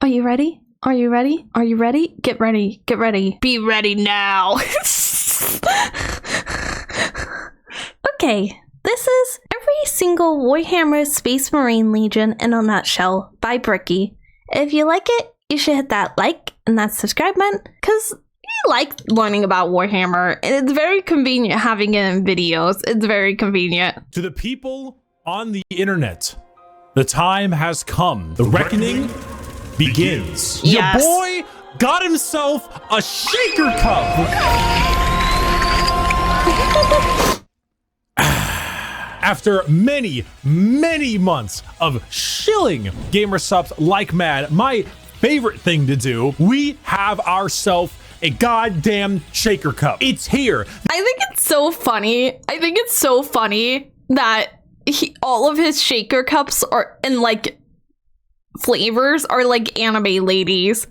Are you ready? Are you ready? Are you ready? Get ready. Get ready. Be ready now. Okay, this is every single Warhammer Space Marine Legion in a nutshell by Bricky. If you like it, you should hit that like and that subscribe button, because you like learning about Warhammer, and it's very convenient having it in videos. It's very convenient. To the people on the internet, the time has come. The reckoning begins. Yes. Your boy got himself a shaker cup. After many months of shilling gamer subs like mad, my favorite thing to do, we have ourselves a goddamn shaker cup. It's here. I think it's so funny. I think it's so funny that all of his shaker cups are in like flavors are like anime ladies.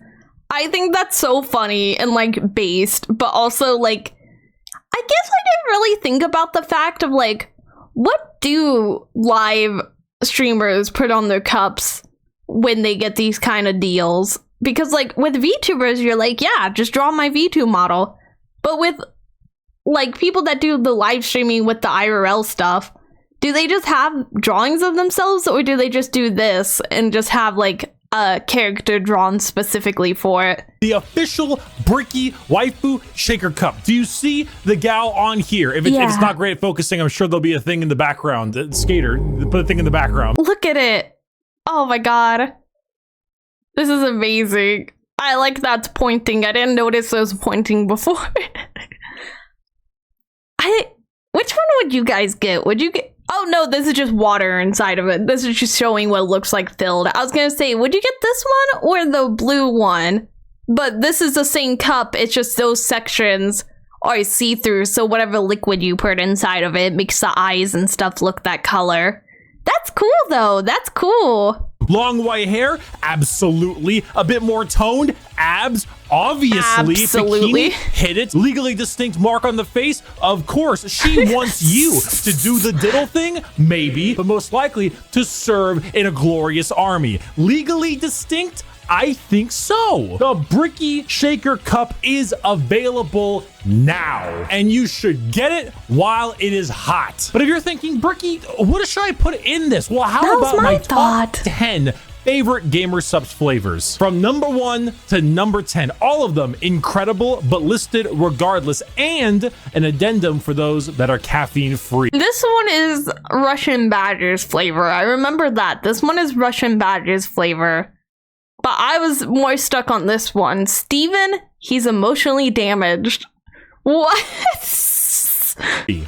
I think that's so funny and like based, but also like I guess I didn't really think about the fact of like what do live streamers put on their cups when they get these kind of deals? Because like with VTubers, you're like, yeah, just draw my VTube model. But with like people that do the live streaming with the IRL stuff, do they just have drawings of themselves, or do they just do this and just have like a character drawn specifically for it? The official Bricky waifu shaker cup. Do you see the gal on here? If it's not great at focusing, I'm sure there'll be a thing in the background. Skater, put a thing in the background. Look at it. Oh my god. This is amazing. I like that's pointing. I didn't notice it was pointing before. Which one would you guys get? Would you get... Oh no, this is just water inside of it. This is just showing what it looks like filled. I was gonna say, would you get this one or the blue one? But this is the same cup, it's just those sections are see-through, so whatever liquid you put inside of it makes the eyes and stuff look that color. That's cool though, that's cool. Long white hair, absolutely. A bit more toned, abs, obviously. Absolutely. Bikini, hit it. Legally distinct mark on the face, of course. She wants you to do the diddle thing, maybe, but most likely to serve in a glorious army. Legally distinct? I think so. The Bricky Shaker Cup is available now, and you should get it while it is hot. But if you're thinking, Bricky, what should I put in this? Well, how about my top 10 favorite gamer subs flavors? From number 1 to number 10, all of them incredible, but listed regardless, and an addendum for those that are caffeine free. This one is Russian Badgers flavor. I remember that. This one is Russian Badgers flavor. But I was more stuck on this one. Steven, he's emotionally damaged. What?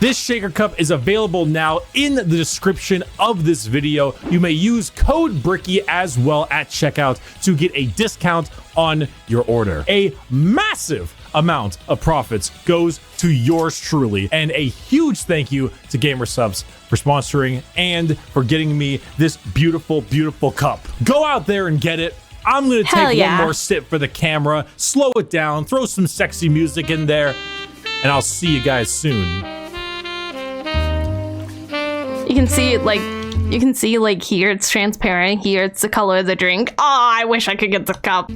This shaker cup is available now in the description of this video. You may use code Bricky as well at checkout to get a discount on your order. A massive amount of profits goes to yours truly, and a huge thank you to GamerSubs for sponsoring and for getting me this beautiful cup. Go out there and get it. I'm gonna take one more sip for the camera, slow it down, throw some sexy music in there, and I'll see you guys soon. You can see it like here it's transparent, here it's the color of the drink. Oh, I wish I could get the cup.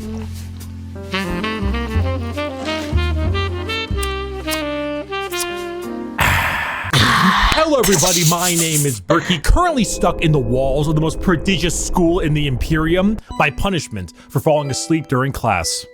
Hello everybody, my name is Bricky, currently stuck in the walls of the most prodigious school in the Imperium by punishment for falling asleep during class.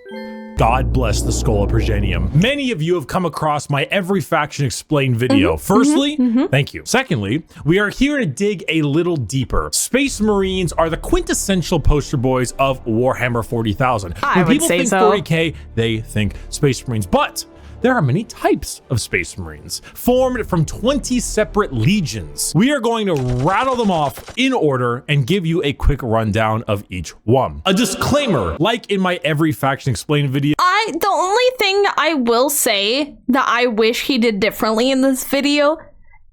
God bless the Skull of Progenium. Many of you have come across my Every Faction Explained video. Firstly, thank you. Secondly, we are here to dig a little deeper. Space Marines are the quintessential poster boys of Warhammer 40,000. When people think 40K, they think Space Marines, but there are many types of Space Marines, formed from 20 separate legions. We are going to rattle them off in order and give you a quick rundown of each one. A disclaimer, like in my Every Faction Explained video. The only thing I will say that I wish he did differently in this video,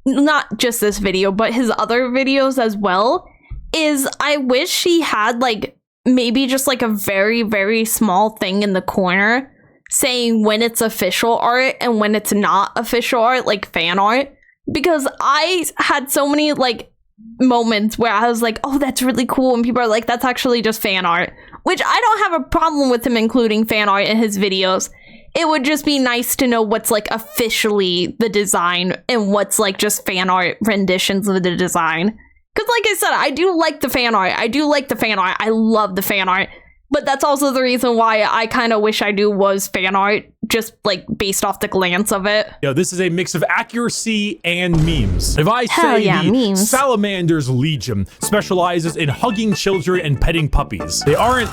not just this video, but his other videos as well, is I wish he had like maybe just like a very small thing in the corner saying when it's official art and when it's not official art, like fan art, because I had so many like moments where I was like, oh, that's really cool. And people are like, that's actually just fan art. Which I don't have a problem with him including fan art in his videos. It would just be nice to know what's like officially the design and what's like just fan art renditions of the design. Because like I said, I do like the fan art. I love the fan art. But that's also the reason why I kind of wish I knew was fan art, just like based off the glance of it. This is a mix of accuracy and memes. If I say the memes. Salamanders Legion specializes in hugging children and petting puppies. They aren't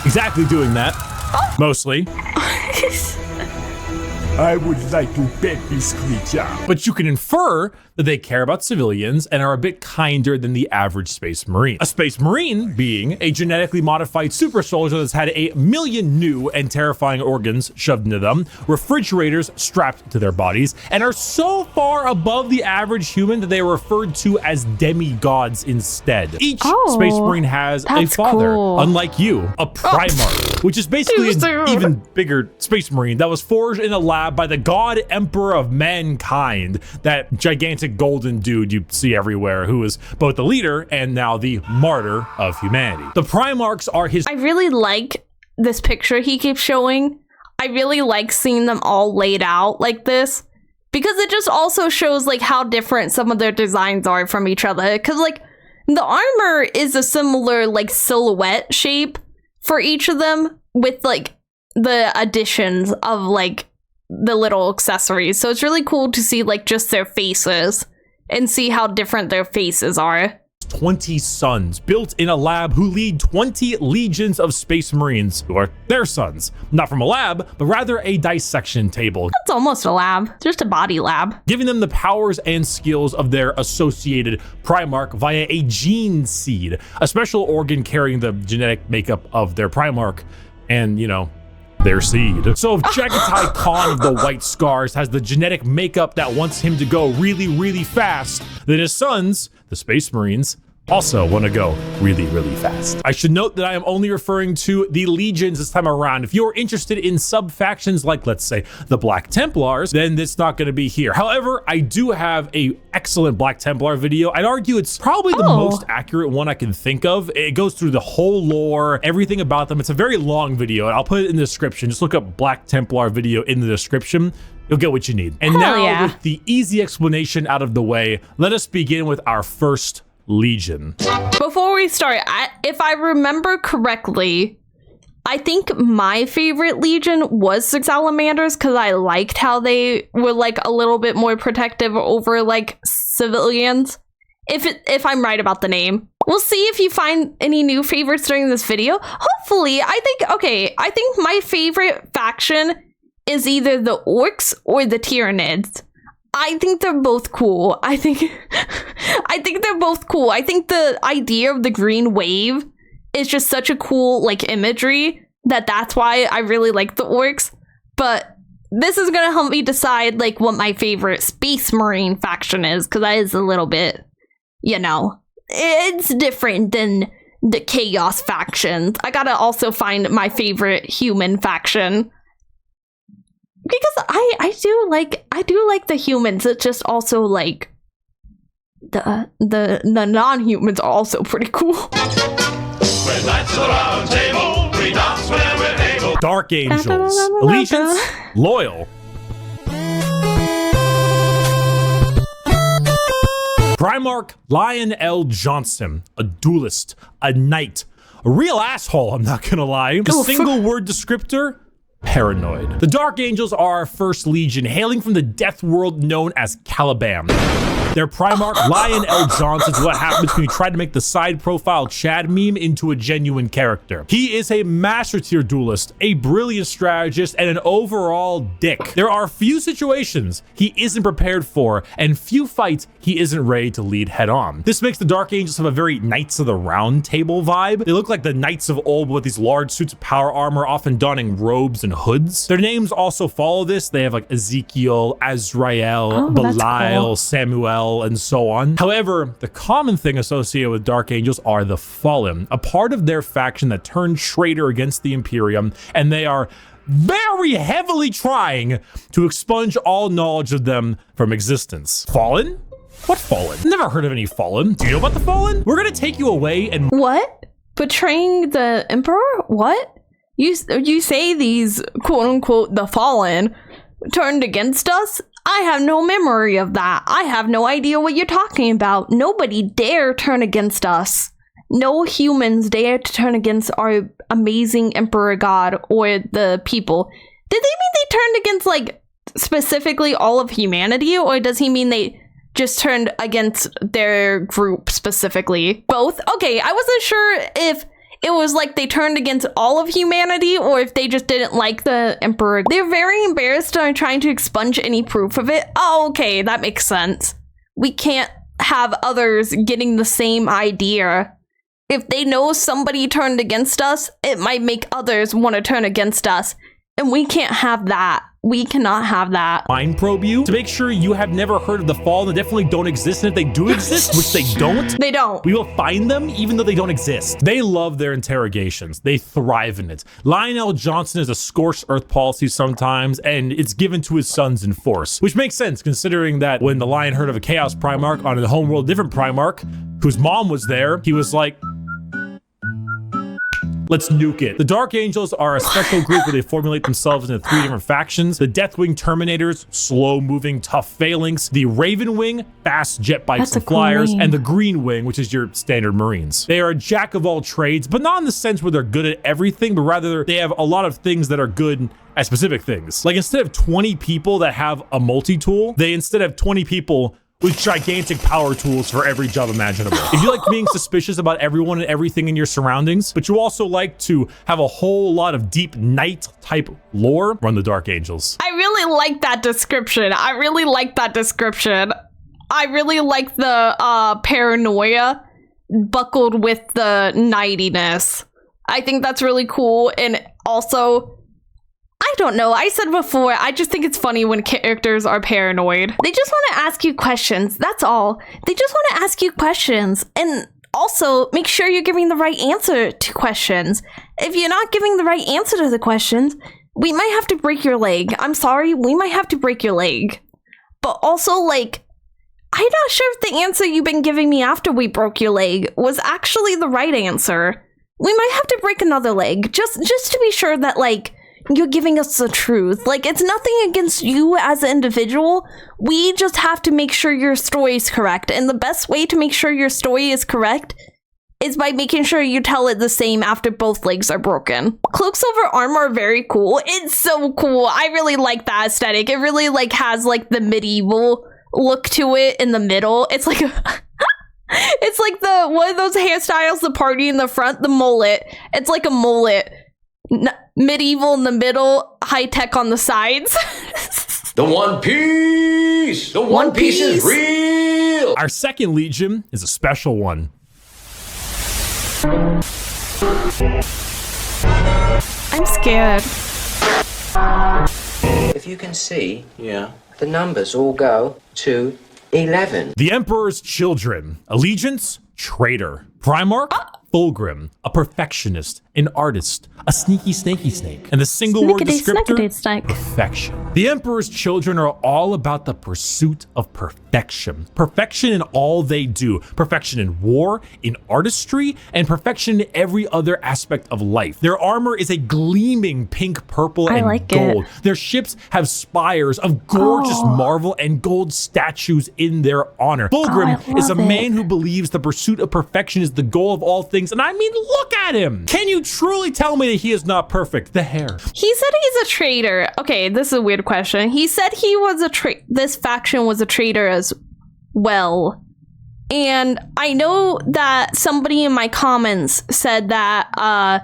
exactly doing that, mostly. I would like to pet this creature. But you can infer that they care about civilians and are a bit kinder than the average Space Marine. A Space Marine being a genetically modified super soldier that's had 1,000,000 new and terrifying organs shoved into them, refrigerators strapped to their bodies, and are so far above the average human that they are referred to as demigods instead. Each Space Marine has a father, unlike you, a Primarch, which is basically an even bigger Space Marine that was forged in a lab by the God Emperor of mankind, that gigantic golden dude you see everywhere, who is both the leader and now the martyr of humanity. The Primarchs are his— I really like this picture he keeps showing. I really like seeing them all laid out like this, because it just also shows like how different some of their designs are from each other. Because like the armor is a similar like silhouette shape for each of them, with like the additions of like the little accessories. So it's really cool to see like just their faces and see how different their faces are. 20 sons built in a lab who lead 20 legions of Space Marines who are their sons, not from a lab, but rather a dissection table. It's almost a lab, just a body lab. Giving them the powers and skills of their associated Primarch via a gene seed, a special organ carrying the genetic makeup of their Primarch and, you know, their seed. So if Jagatai Khan of the White Scars has the genetic makeup that wants him to go really, really fast, then his sons, the Space Marines, also want to go really, really fast. I should note that I am only referring to the legions this time around. If you're interested in sub-factions like, let's say, the Black Templars, then it's not going to be here. However, I do have a excellent Black Templar video. I'd argue it's probably the most accurate one I can think of. It goes through the whole lore, everything about them. It's a very long video, and I'll put it in the description. Just look up Black Templar video in the description. You'll get what you need. And now, with the easy explanation out of the way, let us begin with our first legion. Before we start, if I remember correctly, I think my favorite legion was the Salamanders, because I liked how they were like a little bit more protective over like civilians. If I'm right about the name. We'll see if you find any new favorites during this video. Hopefully. I think my favorite faction is either the Orcs or the Tyranids. I think they're both cool. I think they're both cool. I think the idea of the green wave is just such a cool like imagery that's why I really like the Orcs. But this is gonna help me decide like what my favorite Space Marine faction is, because that is a little bit, you know, it's different than the Chaos factions. I gotta also find my favorite human faction, because I do like the humans. It's just also like the non-humans are also pretty cool. When knights of the round table, we dance where we're able. Dark Angels, allegiance, loyal. Primarch Lion L. Johnson, a duelist, a knight, a real asshole, I'm not gonna lie. The single word descriptor: paranoid. The Dark Angels are our first legion, hailing from the death world known as Caliban. Their Primarch, Lion L. Johnson, is what happens when you try to make the side profile Chad meme into a genuine character. He is a master tier duelist, a brilliant strategist, and an overall dick. There are few situations he isn't prepared for, and few fights he isn't ready to lead head on. This makes the Dark Angels have a very Knights of the Round Table vibe. They look like the knights of old with these large suits of power armor, often donning robes and hoods. Their names also follow this. They have like Ezekiel, Azrael, Belial, cool. Samuel, and so on. However, the common thing associated with Dark Angels are the Fallen, a part of their faction that turned traitor against the Imperium, and they are very heavily trying to expunge all knowledge of them from existence. Fallen? What Fallen? Never heard of any Fallen. Do you know about the Fallen? We're gonna take you away and— What? Betraying the Emperor? What? You say these quote-unquote the Fallen turned against us? I have no memory of that. I have no idea what you're talking about. Nobody dare turn against us. No humans dare to turn against our amazing Emperor God or the people. Did they mean they turned against, like, specifically all of humanity, or does he mean they just turned against their group specifically? Both? Okay, I wasn't sure if it was like they turned against all of humanity or if they just didn't like the Emperor. They're very embarrassed and are trying to expunge any proof of it. Oh, okay, that makes sense. We can't have others getting the same idea. If they know somebody turned against us, it might make others want to turn against us. And we can't have that. We cannot have that. mind probe you to make sure you have never heard of the Fallen. They definitely don't exist. And if they do exist, which they don't, we will find them even though they don't exist. They love their interrogations. They thrive in it. Lionel Johnson is a scorched earth policy sometimes, and it's given to his sons in force, which makes sense considering that when the Lion heard of a Chaos Primarch on a homeworld different Primarch, whose mom was there, he was like, let's nuke it. The Dark Angels are a special group where they formulate themselves into 3 different factions. The Deathwing Terminators, slow-moving, tough phalanx. The Raven Wing, fast jet bikes and flyers. And the Green Wing, which is your standard Marines. They are a jack of all trades, but not in the sense where they're good at everything, but rather they have a lot of things that are good at specific things. Like instead of 20 people that have a multi-tool, they instead have 20 people with gigantic power tools for every job imaginable. If you like being suspicious about everyone and everything in your surroundings, but you also like to have a whole lot of deep knight type lore, run the Dark Angels. I really like that description. I really like the paranoia buckled with the knightiness. I think that's really cool. And also, I don't know. I said before, I just think it's funny when characters are paranoid. They just want to ask you questions. That's all. They just want to ask you questions. And also, make sure you're giving the right answer to questions. If you're not giving the right answer to the questions, we might have to break your leg. I'm sorry, we might have to break your leg. But also, like, I'm not sure if the answer you've been giving me after we broke your leg was actually the right answer. We might have to break another leg, just to be sure that, like, you're giving us the truth. Like, it's nothing against you as an individual. We just have to make sure your story is correct. And the best way to make sure your story is correct is by making sure you tell it the same after both legs are broken. Cloaks over armor are very cool. It's so cool. I really like that aesthetic. It really, like, has, like, the medieval look to it in the middle. It's like a... it's like the one of those hairstyles, the party in the front, the mullet. It's like a mullet. Medieval in the middle, high tech on the sides. The One Piece! The One Piece is real! Our second Legion is a special one. I'm scared. If you can see, the numbers all go to 11. The Emperor's Children. Allegiance, traitor. Primarch, Fulgrim, a perfectionist, an artist, a sneaky snakey snake, and the single word descriptor, perfection. The Emperor's Children are all about the pursuit of perfection. Perfection in all they do. Perfection in war, in artistry, and perfection in every other aspect of life. Their armor is a gleaming pink, purple, and gold. Their ships have spires of gorgeous marble and gold statues in their honor. Fulgrim is a man who believes the pursuit of perfection is the goal of all things, and I mean, look at him! Can you truly tell me that he is not perfect? The hair. He said he's a traitor. Okay, this is a weird question. He said he was this faction was a traitor as well. And I know that somebody in my comments said that,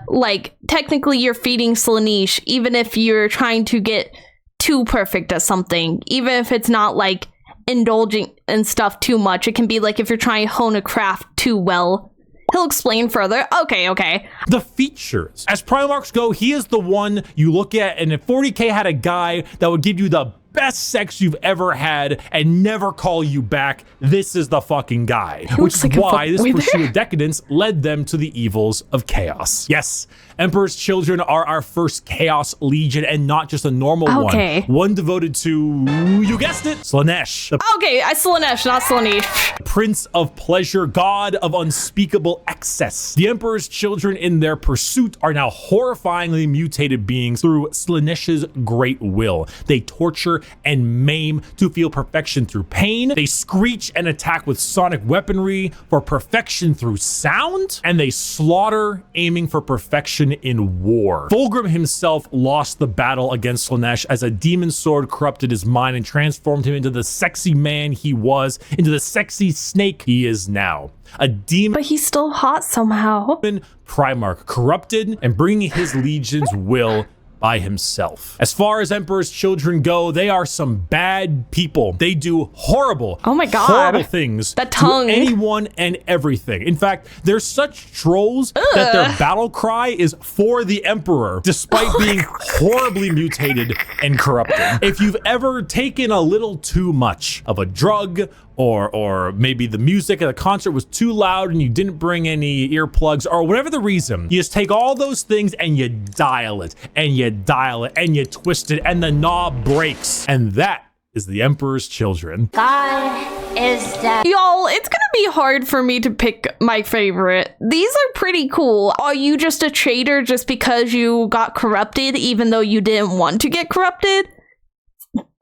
like, technically you're feeding Slaanesh even if you're trying to get too perfect at something. Even if it's not, like, indulging in stuff too much. It can be, like, if you're trying to hone a craft too well. He'll explain further. Okay. The features. As Primarchs go, he is the one you look at, and if 40k had a guy that would give you the best sex you've ever had and never call you back, this is the fucking guy. Which is why this pursuit of decadence led them to the evils of chaos. Yes, Emperor's Children are our first Chaos Legion, and not just a normal one. One devoted to, you guessed it, Slaanesh. Slaanesh, not Slaanesh. Prince of Pleasure, god of unspeakable excess. The Emperor's Children in their pursuit are now horrifyingly mutated beings through Slaanesh's great will. They torture and maim to feel perfection through pain. They screech and attack with sonic weaponry for perfection through sound. And they slaughter, aiming for perfection in war. Fulgrim himself lost the battle against Slaanesh as a demon sword corrupted his mind and transformed him into the sexy man he was, into the sexy snake he is now. A demon, but he's still hot somehow. Primarch, corrupted and bringing his legion's will by himself. As far as Emperor's Children go, they are some bad people. They do horrible, horrible things to anyone and everything. In fact, they're such trolls that their battle cry is for the Emperor, despite being horribly mutated and corrupted. If you've ever taken a little too much of a drug, or maybe the music at the concert was too loud and you didn't bring any earplugs, or whatever the reason, you just take all those things and you dial it, and you dial it, and you twist it, and the knob breaks. And that is the Emperor's Children. God is dead. Y'all, it's gonna be hard for me to pick my favorite. These are pretty cool. Are you just a traitor just because you got corrupted even though you didn't want to get corrupted?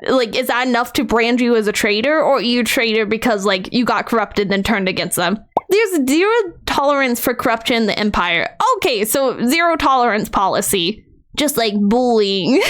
Like, is that enough to brand you as a traitor, or are you a traitor because, like, you got corrupted and turned against them? There's 0 tolerance for corruption in the Empire. Okay, so 0 tolerance policy. Just like bullying.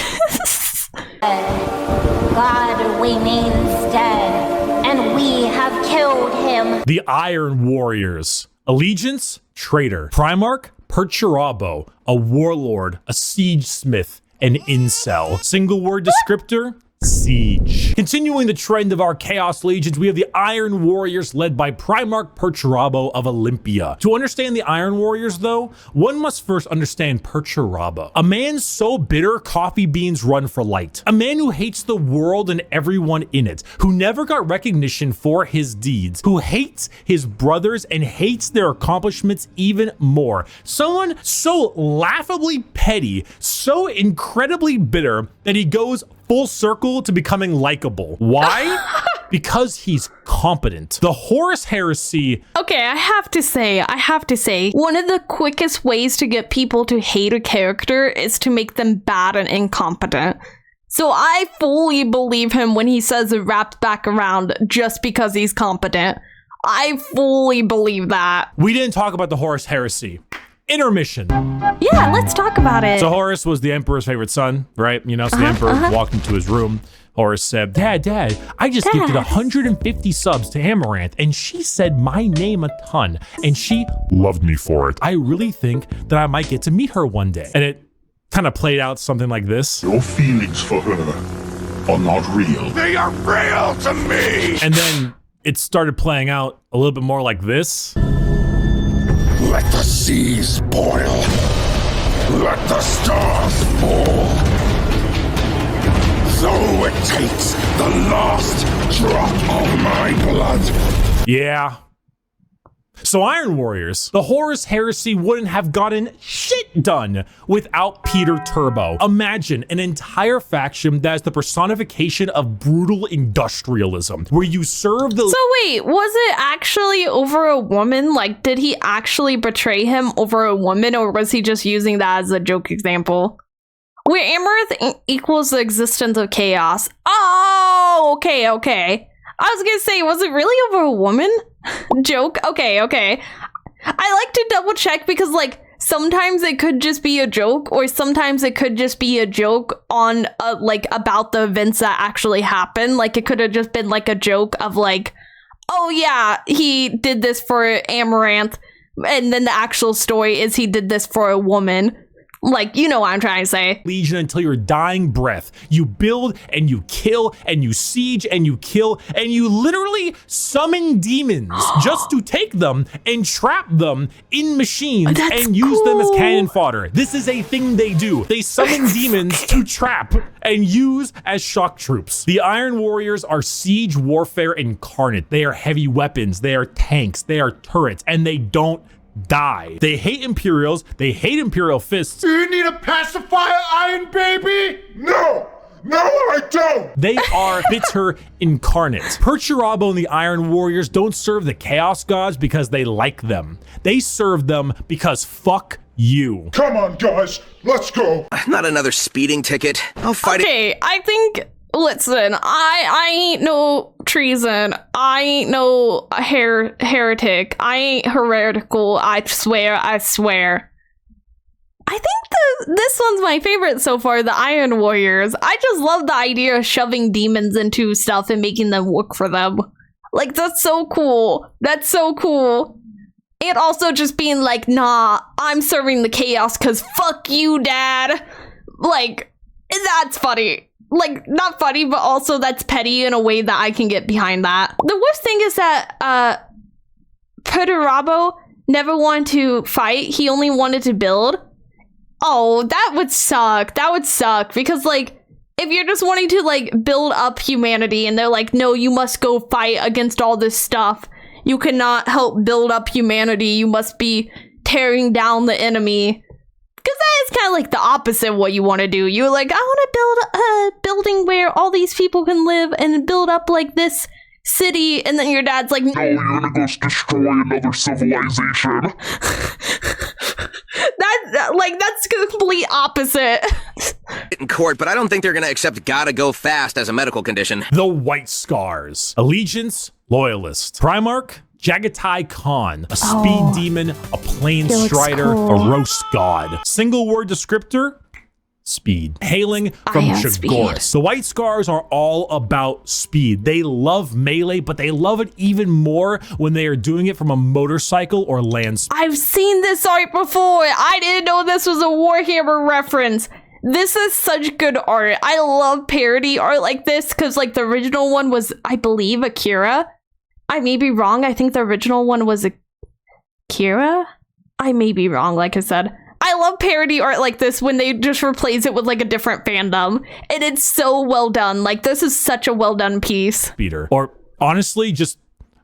God remains dead, and we have killed him. The Iron Warriors. Allegiance, traitor. Primarch, Perturabo, a warlord, a siege smith, an incel. Single word descriptor, siege. Continuing the trend of our Chaos Legions, we have the Iron Warriors led by Primarch Perturabo of Olympia. To understand the Iron Warriors, though, one must first understand Perturabo. A man so bitter, coffee beans run for light. A man who hates the world and everyone in it, who never got recognition for his deeds, who hates his brothers and hates their accomplishments even more. Someone so laughably petty, so incredibly bitter that he goes full circle to becoming likable. Why? Because he's competent. The Horus Heresy. Okay, I have to say, one of the quickest ways to get people to hate a character is to make them bad and incompetent. So I fully believe him when he says it wraps back around just because he's competent. I fully believe that. We didn't talk about the Horus Heresy. Intermission. Yeah, let's talk about it. So Horus was the Emperor's favorite son, right? You know, so the Emperor walked into his room. Horus said, Dad, I just gifted 150 subs to Amaranth, and she said my name a ton, and she loved me for it. I really think that I might get to meet her one day. And it kind of played out something like this. Your feelings for her are not real. They are real to me! And then it started playing out a little bit more like this. Let the seas boil. Let the stars fall. Though it takes the last drop of my blood. Yeah. So Iron Warriors, the Horus Heresy wouldn't have gotten shit done without Peter Turbo. Imagine an entire faction that is the personification of brutal industrialism, where you serve the— So wait, was it actually over a woman? Like, did he actually betray him over a woman, or was he just using that as a joke example? Where Amaranth equals the existence of chaos. Oh, okay. I was gonna say, was it really over a woman? Joke? Okay. I like to double check because, like, sometimes it could just be a joke, or sometimes it could just be a joke on, like, about the events that actually happened. Like, it could have just been, like, a joke of, like, oh yeah, he did this for Amaranth, and then the actual story is he did this for a woman. Like, you know what I'm trying to say. Legion until your dying breath. You build and you kill and you siege and you kill and you literally summon demons just to take them and trap them in machines and use them as cannon fodder. This is a thing they do. They summon demons to trap and use as shock troops. The Iron Warriors are siege warfare incarnate. They are heavy weapons. They are tanks. They are turrets, and they don't die. They hate Imperials. They hate Imperial fists. Do you need a pacifier, Iron Baby? No! No, I don't! They are bitter incarnate. Perturabo and the Iron Warriors don't serve the Chaos Gods because they like them. They serve them because fuck you. Come on, guys, let's go. Not another speeding ticket. I'll fight it. Okay, I think, listen, I ain't no treason. I ain't no heretic. I ain't heretical. I swear. I think this one's my favorite so far, the Iron Warriors. I just love the idea of shoving demons into stuff and making them work for them. Like, that's so cool. That's so cool. And also just being like, nah, I'm serving the chaos because fuck you, Dad. Like, that's funny. Like, not funny, but also that's petty in a way that I can get behind that. The worst thing is that Perturabo never wanted to fight. He only wanted to build. Oh, that would suck. That would suck. Because, like, if you're just wanting to, like, build up humanity and they're like, no, you must go fight against all this stuff. You cannot help build up humanity. You must be tearing down the enemy. Because that is kind of like the opposite of what you want to do. You're like, I want to build a building where all these people can live and build up, like, this city. And then your dad's like, No, you're gonna go destroy another civilization. That's complete opposite. In court, but I don't think they're gonna accept gotta go fast as a medical condition. The White Scars. Allegiance, Loyalist. Primarch, Jagatai Khan. A speed demon, a plane strider, a roast god. Single word descriptor, speed. Hailing from Shagoras. The White Scars are all about speed. They love melee, but they love it even more when they are doing it from a motorcycle or land speed. I've seen this art before. I didn't know this was a Warhammer reference. This is such good art. I love parody art like this because, like, the original one was, I believe, Akira. I may be wrong. I think the original one was Akira. I may be wrong, like I said. I love parody art like this when they just replace it with, like, a different fandom. And it's so well done. Like, this is such a well done piece. Speeder. Or, honestly, just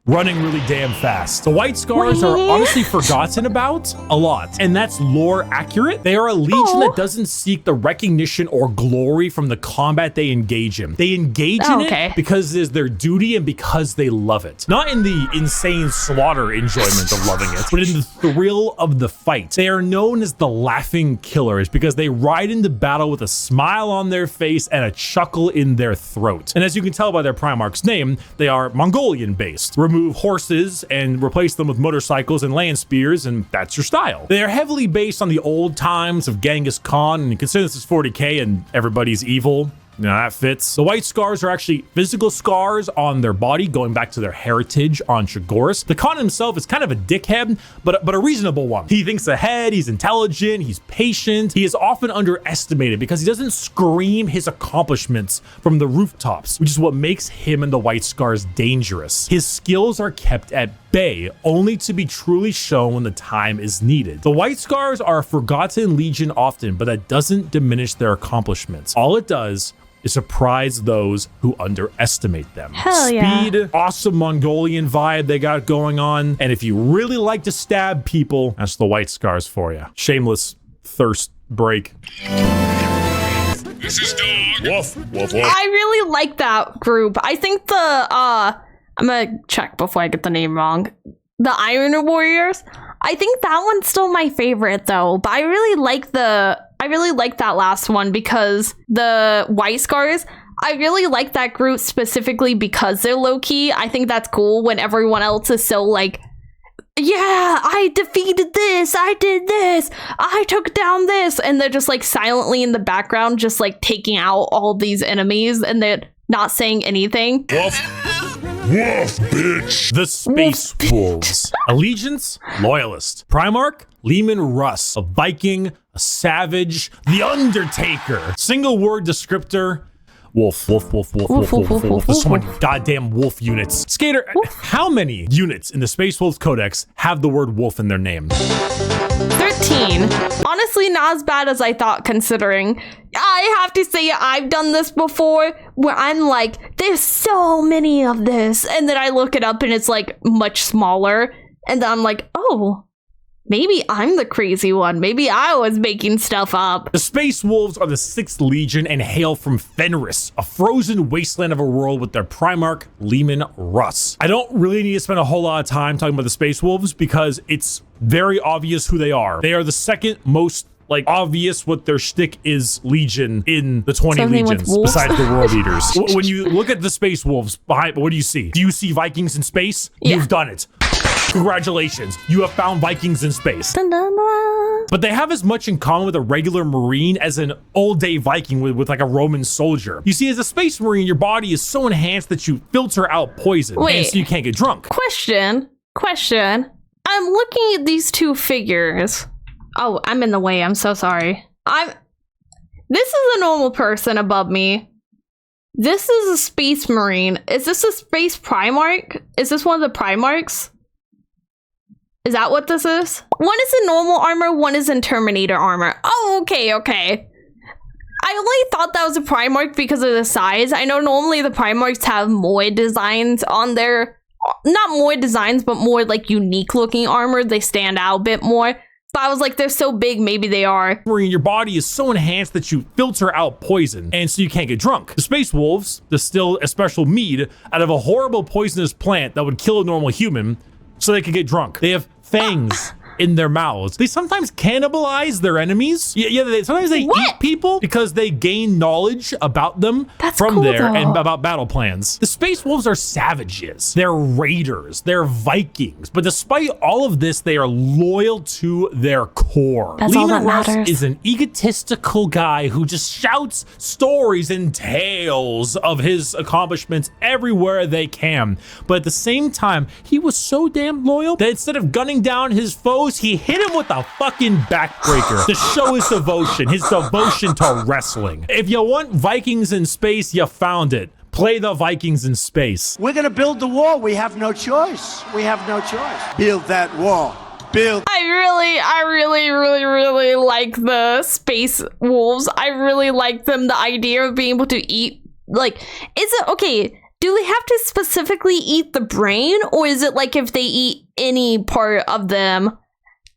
running really damn fast. The White Scars are honestly forgotten about a lot, and that's lore accurate. They are a legion that doesn't seek the recognition or glory from the combat they engage in. They engage in it because it is their duty and because they love it. Not in the insane slaughter enjoyment of loving it, but in the thrill of the fight. They are known as the Laughing Killers because they ride into battle with a smile on their face and a chuckle in their throat. And as you can tell by their Primarch's name, they are Mongolian based. Remove horses and replace them with motorcycles and land spears, and that's your style. They are heavily based on the old times of Genghis Khan, and consider this is 40k and everybody's evil. You know, that fits. The White Scars are actually physical scars on their body, going back to their heritage on Shagoras. The Khan himself is kind of a dickhead, but a reasonable one. He thinks ahead, he's intelligent, he's patient. He is often underestimated because he doesn't scream his accomplishments from the rooftops, which is what makes him and the White Scars dangerous. His skills are kept at bay, only to be truly shown when the time is needed. The White Scars are a forgotten legion often, but that doesn't diminish their accomplishments. All it does is surprise those who underestimate them. Hell yeah. Speed, awesome Mongolian vibe they got going on. And if you really like to stab people, that's the White Scars for you. Shameless thirst break. This is Dog. Woof, woof, woof. I really like that group. I think the, I'm gonna check before I get the name wrong. The Iron Warriors. I think that one's still my favorite though, but I really like that last one because the White Scars, I really like that group specifically because they're low-key. I think that's cool when everyone else is so like, yeah, I defeated this, I did this, I took down this, and they're just like silently in the background just like taking out all these enemies and they're not saying anything. Woof. Wolf, bitch! The Space Wolves. Allegiance, Loyalist. Primarch, Leman Russ. A Viking, a Savage, the Undertaker. Single word descriptor, wolf. There's so many goddamn wolf units. Skater, how many units in the Space Wolves Codex have the word wolf in their name? 13. Honestly, not as bad as I thought, considering. I have to say, I've done this before where I'm like, there's so many of this. And then I look it up and it's like much smaller. And then I'm like, oh, maybe I'm the crazy one. Maybe I was making stuff up. The Space Wolves are the 6th Legion and hail from Fenris, a frozen wasteland of a world with their Primarch, Leman Russ. I don't really need to spend a whole lot of time talking about the Space Wolves because it's very obvious who they are. They are the second most obvious what their shtick is Legion in the 20 Something legions besides the World Eaters. When you look at the Space Wolves behind, what do you see? Do you see Vikings in space? Yeah. You've done it. Congratulations, you have found Vikings in space. Dun, dun, dun. But they have as much in common with a regular Marine as an all-day Viking with like a Roman soldier. You see, as a Space Marine, your body is so enhanced that you filter out poison, and so you can't get drunk. Question. I'm looking at these two figures. Oh, I'm in the way. I'm so sorry. This is a normal person above me. This is a Space Marine. Is this a Space Primarch? Is this one of the Primarchs? Is that what this is? One is in normal armor, one is in Terminator armor. Oh, okay. I only thought that was a Primarch because of the size. I know normally the Primarchs have more designs on their... Not more designs, but more like unique looking armor. They stand out a bit more. But I was like, they're so big, maybe they are. Your body is so enhanced that you filter out poison, and so you can't get drunk. The Space Wolves distill a special mead out of a horrible poisonous plant that would kill a normal human so they could get drunk. They have fangs in their mouths. They sometimes cannibalize their enemies. Sometimes they eat people because they gain knowledge about them from cool, there though. and about battle plans. The Space Wolves are savages. They're raiders. They're Vikings. But despite all of this, they are loyal to their core. That's all that Leman Russ matters. is an egotistical guy who just shouts stories and tales of his accomplishments everywhere they can. But at the same time, he was so damn loyal that instead of gunning down his foes, he hit him with a fucking backbreaker to show his devotion to wrestling. If you want Vikings in space, you found it. Play the Vikings in space. We're gonna build the wall. We have no choice. Build that wall. I really like the Space Wolves. I really like them. The idea of being able to eat, is it okay? Do they have to specifically eat the brain, or is it like if they eat any part of them,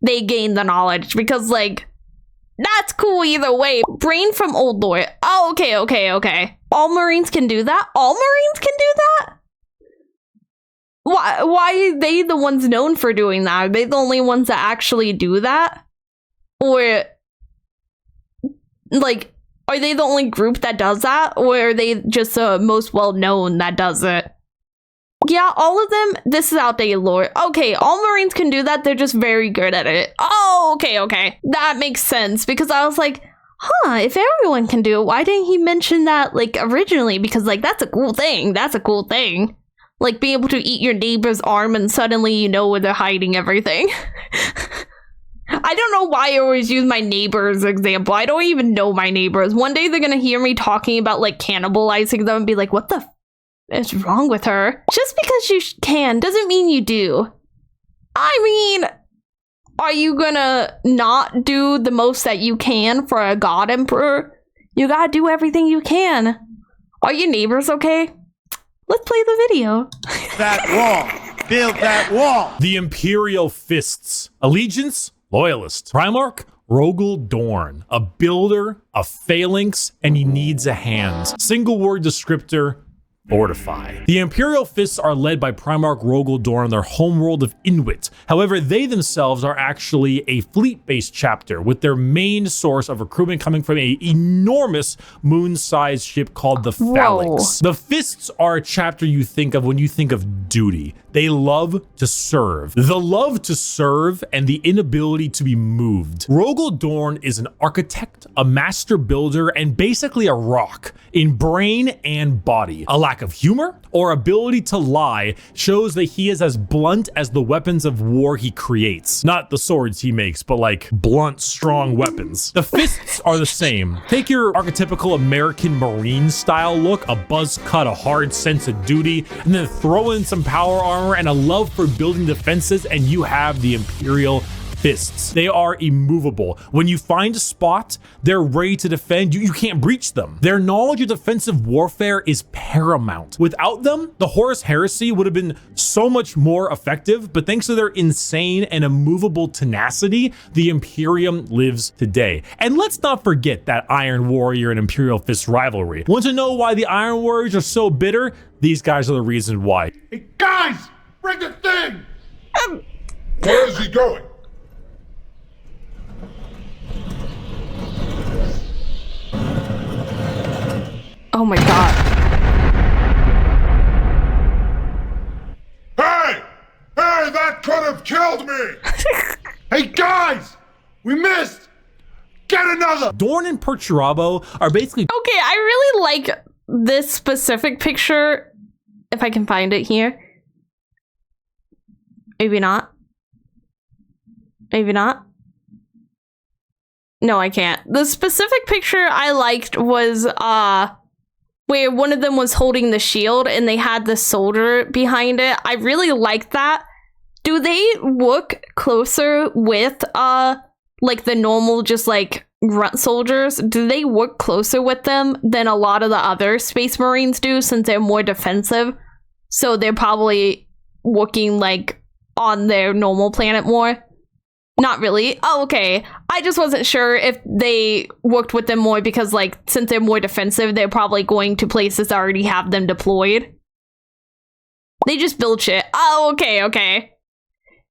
they gain the knowledge? Because that's cool either way. Brain from old lore. Oh, okay. All Marines can do that? Why are they the ones known for doing that? Are they the only ones that actually do that? Or, are they the only group that does that? Or are they just the most well-known that does it? Yeah, all of them, this is outdated lore. Okay, all Marines can do that, they're just very good at it. Oh, okay. That makes sense, because I was like, if everyone can do it, why didn't he mention that, originally? Because, that's a cool thing. Being able to eat your neighbor's arm and suddenly you know where they're hiding everything. I don't know why I always use my neighbors example. I don't even know my neighbors. One day they're gonna hear me talking about, cannibalizing them and be like, what the is wrong with her? Just because you can doesn't mean you do. I mean, are you gonna not do the most that you can for a god emperor? You gotta do everything you can. Are your neighbors okay? Let's play the video. That wall. Build that wall. The Imperial Fists. Allegiance, Loyalist. Primarch, Rogel Dorn. A builder, a phalanx, and he needs a hand. Single word descriptor, fortify. The Imperial Fists are led by Primarch Rogel Dorn on their homeworld of Inuit. However, they themselves are actually a fleet-based chapter, with their main source of recruitment coming from an enormous moon-sized ship called the Phalanx. The Fists are a chapter you think of when you think of duty. They love to serve. The love to serve and the inability to be moved. Rogel Dorn is an architect, a master builder, and basically a rock in brain and body. A lack of humor or ability to lie shows that he is as blunt as the weapons of war he creates. Not the swords he makes, but like blunt, strong weapons. The fists are the same. Take your archetypical American Marine style look, a buzz cut, a hard sense of duty, and then throw in some power armor and a love for building defenses, and you have the Imperial fists. They are immovable. When you find a spot, they're ready to defend. You can't breach them. Their knowledge of defensive warfare is paramount. Without them, the Horus Heresy would have been so much more effective, but thanks to their insane and immovable tenacity, the Imperium lives today. And let's not forget that Iron Warrior and Imperial Fist rivalry. Want to know why the Iron Warriors are so bitter? These guys are the reason why. Hey, guys, bring the thing! Where is he going? Oh my god. Hey! Hey, that could have killed me! Hey, guys! We missed! Get another! Dorn and Perturabo are basically Okay, I really like this specific picture. If I can find it here. Maybe not. Maybe not. No, I can't. The specific picture I liked was where one of them was holding the shield and they had the soldier behind it. I really liked that. Do they look closer with like the normal just like grunt soldiers? Do they work closer with them than a lot of the other Space Marines do, since they're more defensive? So they're probably working like on their normal planet more. Not really. Oh, okay. I just wasn't sure if they worked with them more because, like, since they're more defensive, they're probably going to places that already have them deployed. They just build shit. Oh, okay, okay.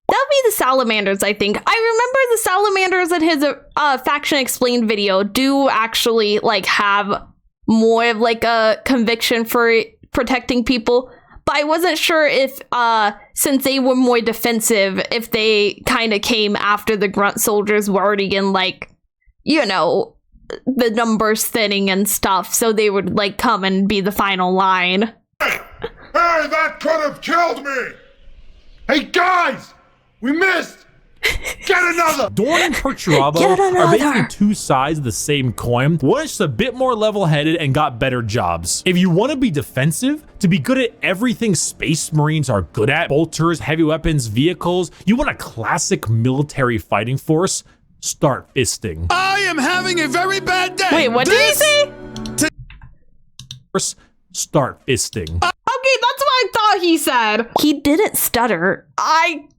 That'll be the Salamanders, I think. I remember the Salamanders in his Faction Explained video do actually, like, have more of, like, a conviction for protecting people. But I wasn't sure if, since they were more defensive, if they kind of came after the grunt soldiers were already in, like, you know, the numbers thinning and stuff. So they would, like, come and be the final line. Hey, that could have killed me! Hey, guys! We missed! Get another! Dorn and Perturabo are basically two sides of the same coin. One is just a bit more level-headed and got better jobs. If you want to be defensive, to be good at everything Space Marines are good at, bolters, heavy weapons, vehicles, you want a classic military fighting force, start fisting. I am having a very bad day! Wait, what did he say? Start fisting. Okay, that's what I thought he said. He didn't stutter.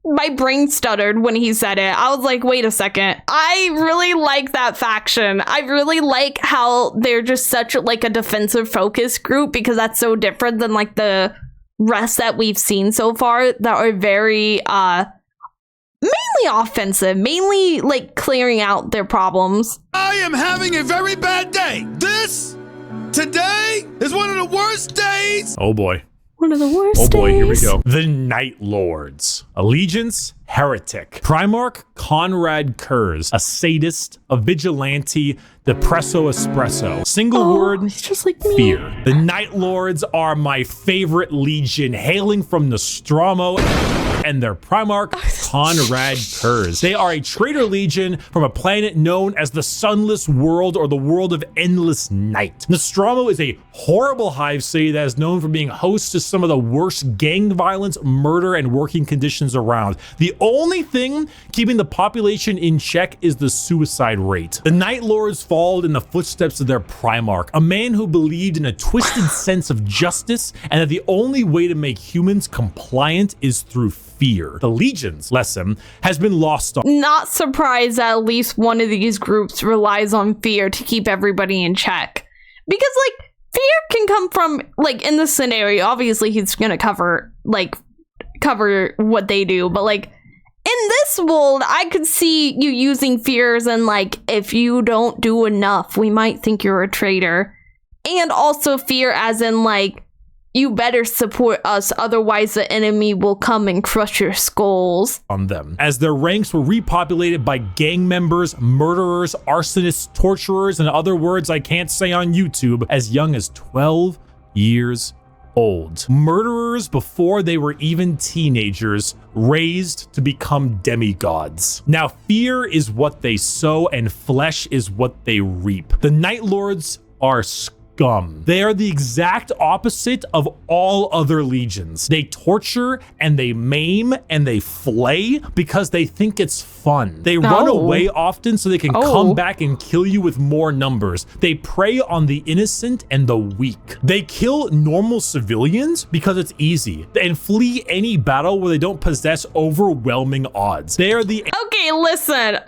My brain stuttered when he said it. I was like, wait a second. I really like that faction. I really like how they're just such like a defensive focus group, because that's so different than like the rest that we've seen so far that are very mainly offensive, mainly like clearing out their problems. I am having a very bad day. Today is one of the worst days. Oh boy. One of the worst Oh boy, days. here we go. The Night Lords. Allegiance, heretic. Primarch, Conrad Kurz. A sadist, a vigilante, depresso espresso. Single word, He's just like me. fear. The Night Lords are my favorite legion, hailing from Nostromo and their Primarch, Conrad Kurz. They are a traitor legion from a planet known as the Sunless World, or the World of Endless Night. Nostromo is a horrible hive city that is known for being host to some of the worst gang violence, murder, and working conditions around. The only thing keeping the population in check is the suicide rate. The Night Lords followed in the footsteps of their Primarch, a man who believed in a twisted sense of justice and that the only way to make humans compliant is through fear. The Legion's lesson has been lost on. Not surprised that at least one of these groups relies on fear to keep everybody in check. Because, like, fear can come from, like, in this scenario, obviously he's gonna cover what they do, but, like, in this world, I could see you using fears and, like, if you don't do enough, we might think you're a traitor. And also fear as in, like, you better support us, otherwise the enemy will come and crush your skulls. On them, as their ranks were repopulated by gang members, murderers, arsonists, torturers, and other words I can't say on YouTube, as young as 12 years old. Murderers before they were even teenagers, raised to become demigods. Now, fear is what they sow and flesh is what they reap. The Night Lords are scum. They are the exact opposite of all other legions. They torture and they maim and they flay because they think it's fun. They run away often so they can come back and kill you with more numbers. They prey on the innocent and the weak. They kill normal civilians because it's easy and flee any battle where they don't possess overwhelming odds. They are the— Okay, listen.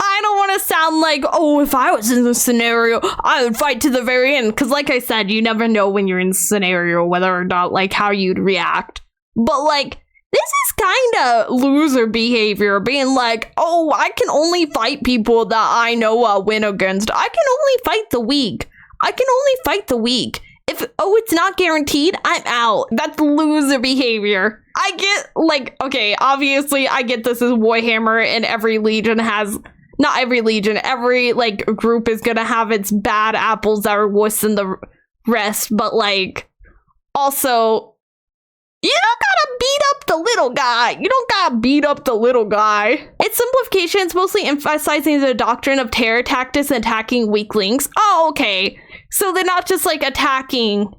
I don't want to sound like, oh, if I was in this scenario, I would fight to the very end. Because like I said, you never know when you're in a scenario whether or not, like, how you'd react. But, like, this is kind of loser behavior, being like, oh, I can only fight people that I know I'll win against. I can only fight the weak. If, it's not guaranteed, I'm out. That's loser behavior. I get, like, okay, obviously, I get this is Warhammer and every legion has... Not every legion, every, like, group is gonna have its bad apples that are worse than the rest, but, like, also, you don't gotta beat up the little guy. Its simplification is mostly emphasizing the doctrine of terror tactics and attacking weak links. Oh, okay. So they're not just, like, attacking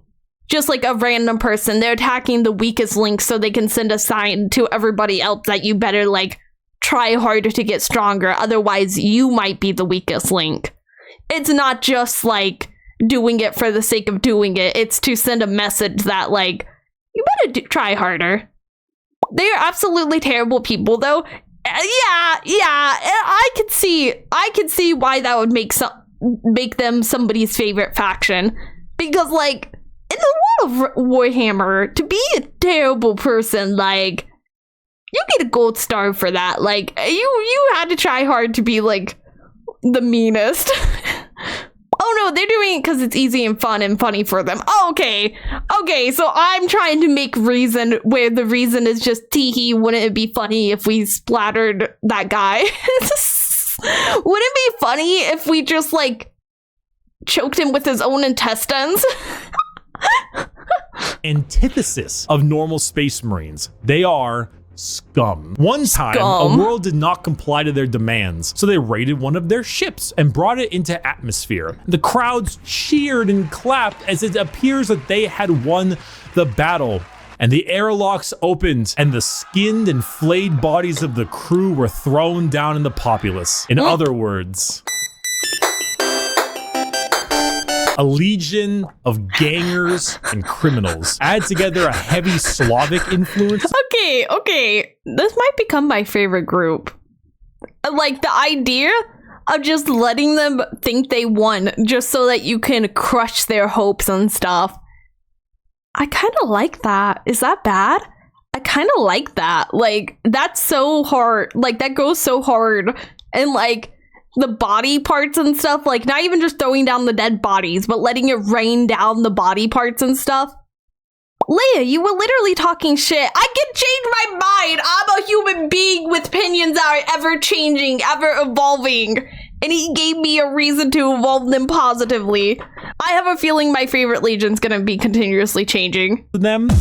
just, like, a random person. They're attacking the weakest link so they can send a sign to everybody else that you better, like, try harder to get stronger, otherwise you might be the weakest link. It's not just like doing it for the sake of doing it, it's to send a message that, like, you better try harder. They are absolutely terrible people though. Yeah, I could see why that would make them somebody's favorite faction, because, like, in the world of Warhammer, to be a terrible person, like, you get a gold star for that. Like, you had to try hard to be, like, the meanest. Oh no, they're doing it because it's easy and fun and funny for them. Oh, okay, so I'm trying to make reason where the reason is just teehee. Wouldn't it be funny if we splattered that guy? Wouldn't it be funny if we just, like, choked him with his own intestines? Antithesis of normal space marines. They are scum. One time, a world did not comply to their demands, so they raided one of their ships and brought it into atmosphere. The crowds cheered and clapped as it appears that they had won the battle, and the airlocks opened, and the skinned and flayed bodies of the crew were thrown down in the populace. In other words, a legion of gangers and criminals. Add together a heavy Slavic influence. Okay. This might become my favorite group. Like, the idea of just letting them think they won just so that you can crush their hopes and stuff. I kind of like that. Is that bad? I kind of like that. Like, that's so hard. Like, that goes so hard. And, like, the body parts and stuff, like, not even just throwing down the dead bodies, but letting it rain down the body parts and stuff. Laya, you were literally talking shit. I can change my mind. I'm a human being with opinions that are ever changing, ever evolving. And he gave me a reason to evolve them positively. I have a feeling my favorite legion's gonna be continuously changing. Them.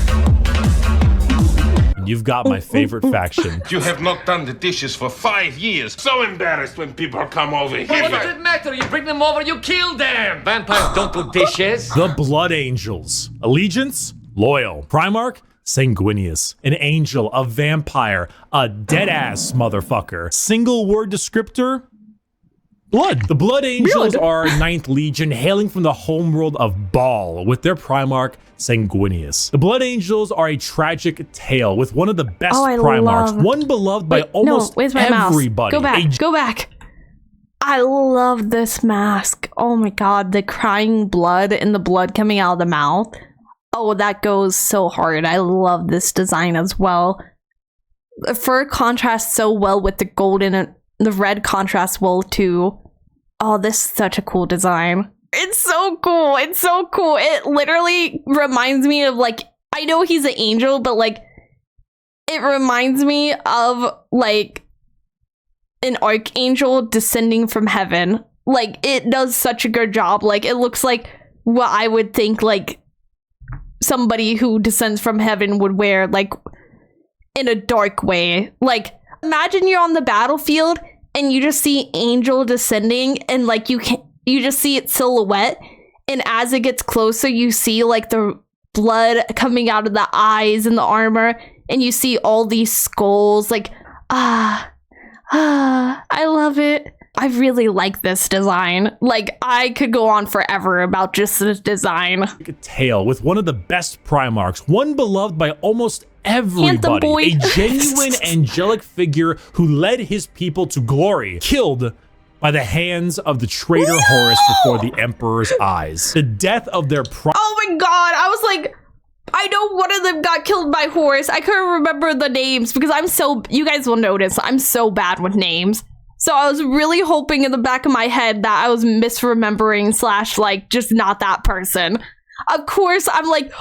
You've got my favorite faction. You have not done the dishes for 5 years. So embarrassed when people come over here. What does it matter? You bring them over, you kill them. Vampires don't do dishes. The Blood Angels. Allegiance, loyal. Primarch, sanguineous. An angel, a vampire, a dead-ass motherfucker. Single word descriptor, blood. The Blood Angels are 9th Legion, hailing from the homeworld of Baal, with their Primarch, Sanguinius. The Blood Angels are a tragic tale with one of the best Primarchs, one beloved by almost everybody. Go back. I love this mask. Oh my god, the crying blood and the blood coming out of the mouth. Oh, that goes so hard. I love this design as well. The fur contrasts so well with the gold and the red contrasts well too. Oh, this is such a cool design. It's so cool. It's so cool. It literally reminds me of, like, I know he's an angel, but, like, it reminds me of, like, an archangel descending from heaven. Like, it does such a good job. Like, it looks like what I would think, like, somebody who descends from heaven would wear, like, in a dark way. Like, imagine you're on the battlefield and you just see angel descending, and, like, you just see its silhouette, and as it gets closer, you see, like, the blood coming out of the eyes and the armor, and you see all these skulls. Like, I love it. I really like this design. Like, I could go on forever about just this design. A tale with one of the best Primarchs, one beloved by almost everybody, a genuine angelic figure who led his people to glory, killed by the hands of the traitor Horus before the Emperor's eyes. The death of their oh my god, I was like, I know one of them got killed by Horus. I couldn't remember the names because you guys will notice, I'm so bad with names. So I was really hoping in the back of my head that I was misremembering / like just not that person. Of course, I'm like,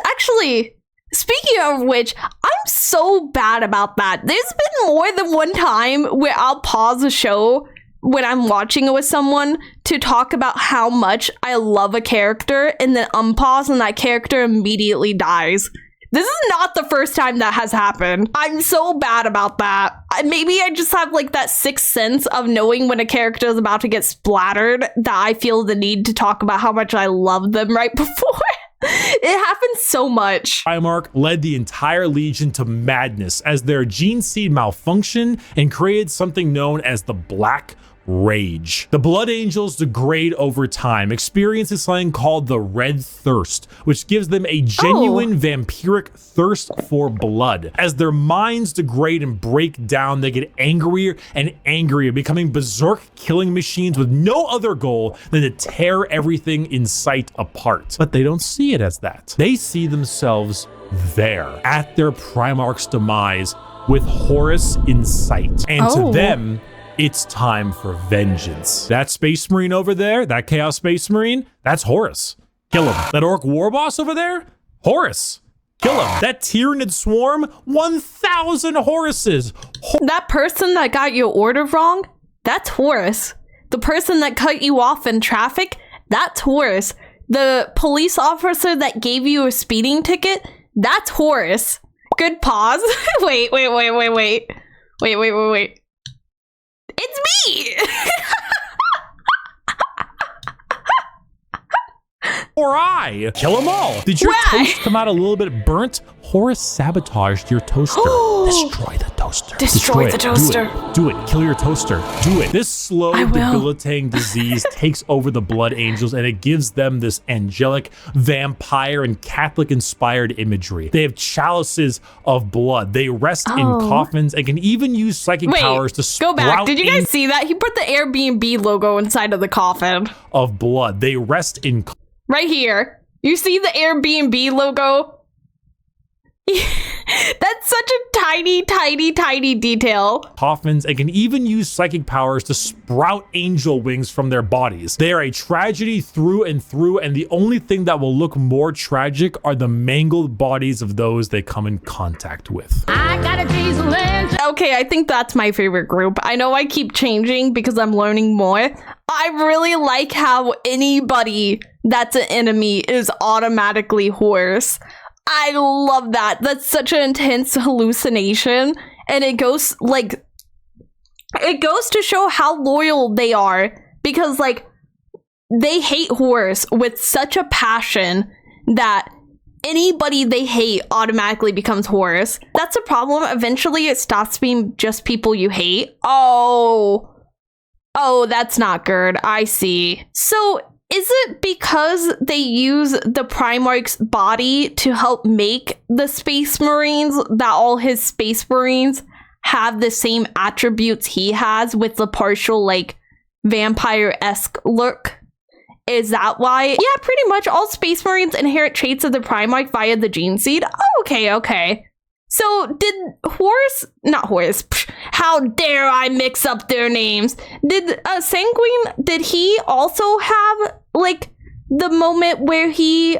actually, speaking of which, I'm so bad about that. There's been more than one time where I'll pause a show when I'm watching it with someone to talk about how much I love a character and then unpause and that character immediately dies. This is not the first time that has happened. I'm so bad about that. Maybe I just have like that sixth sense of knowing when a character is about to get splattered that I feel the need to talk about how much I love them right before. It happens so much. Primarch led the entire Legion to madness as their gene seed malfunctioned and created something known as the Black Rage. The Blood Angels degrade over time, experiencing something called the Red Thirst, which gives them a genuine vampiric thirst for blood. As their minds degrade and break down, they get angrier and angrier, becoming berserk killing machines with no other goal than to tear everything in sight apart. But they don't see it as that. They see themselves there, at their Primarch's demise, with Horus in sight. And to them, it's time for vengeance. That Space Marine over there, that Chaos Space Marine, that's Horus. Kill him. That Orc War Boss over there, Horus. Kill him. That Tyranid Swarm, 1,000 Horuses. That person that got your order wrong, that's Horus. The person that cut you off in traffic, that's Horus. The police officer that gave you a speeding ticket, that's Horus. Good pause. Wait. It's me! Or I. Kill them all. Did your toast come out a little bit burnt? Horus sabotaged your toaster. Destroy the toaster. Destroy the toaster. Do it. Kill your toaster. Do it. This slow, debilitating disease takes over the Blood Angels, and it gives them this angelic, vampire, and Catholic-inspired imagery. They have chalices of blood. They rest in coffins and can even use psychic powers to sprout. Go back. Did you guys see that? He put the Airbnb logo inside of the coffin. Of blood. They rest in right here. You see the Airbnb logo? That's such a tiny detail. Coffins and can even use psychic powers to sprout angel wings from their bodies. They are a tragedy through and through, and the only thing that will look more tragic are the mangled bodies of those they come in contact with. I got a diesel engine. Okay, I think that's my favorite group. I know I keep changing because I'm learning more. I really like how anybody that's an enemy is automatically Horus. I love that. That's such an intense hallucination, and it goes to show how loyal they are, because like they hate Horus with such a passion that anybody they hate automatically becomes Horus. That's a problem. Eventually it stops being just people you hate. Oh, that's not good. I see. So is it because they use the Primarch's body to help make the Space Marines that all his Space Marines have the same attributes he has with the partial, like, vampire-esque look? Is that why? Yeah, pretty much all Space Marines inherit traits of the Primarch via the gene seed. Oh, okay. So did not Horus, how dare I mix up their names? Did Sanguine, did he also have like the moment where he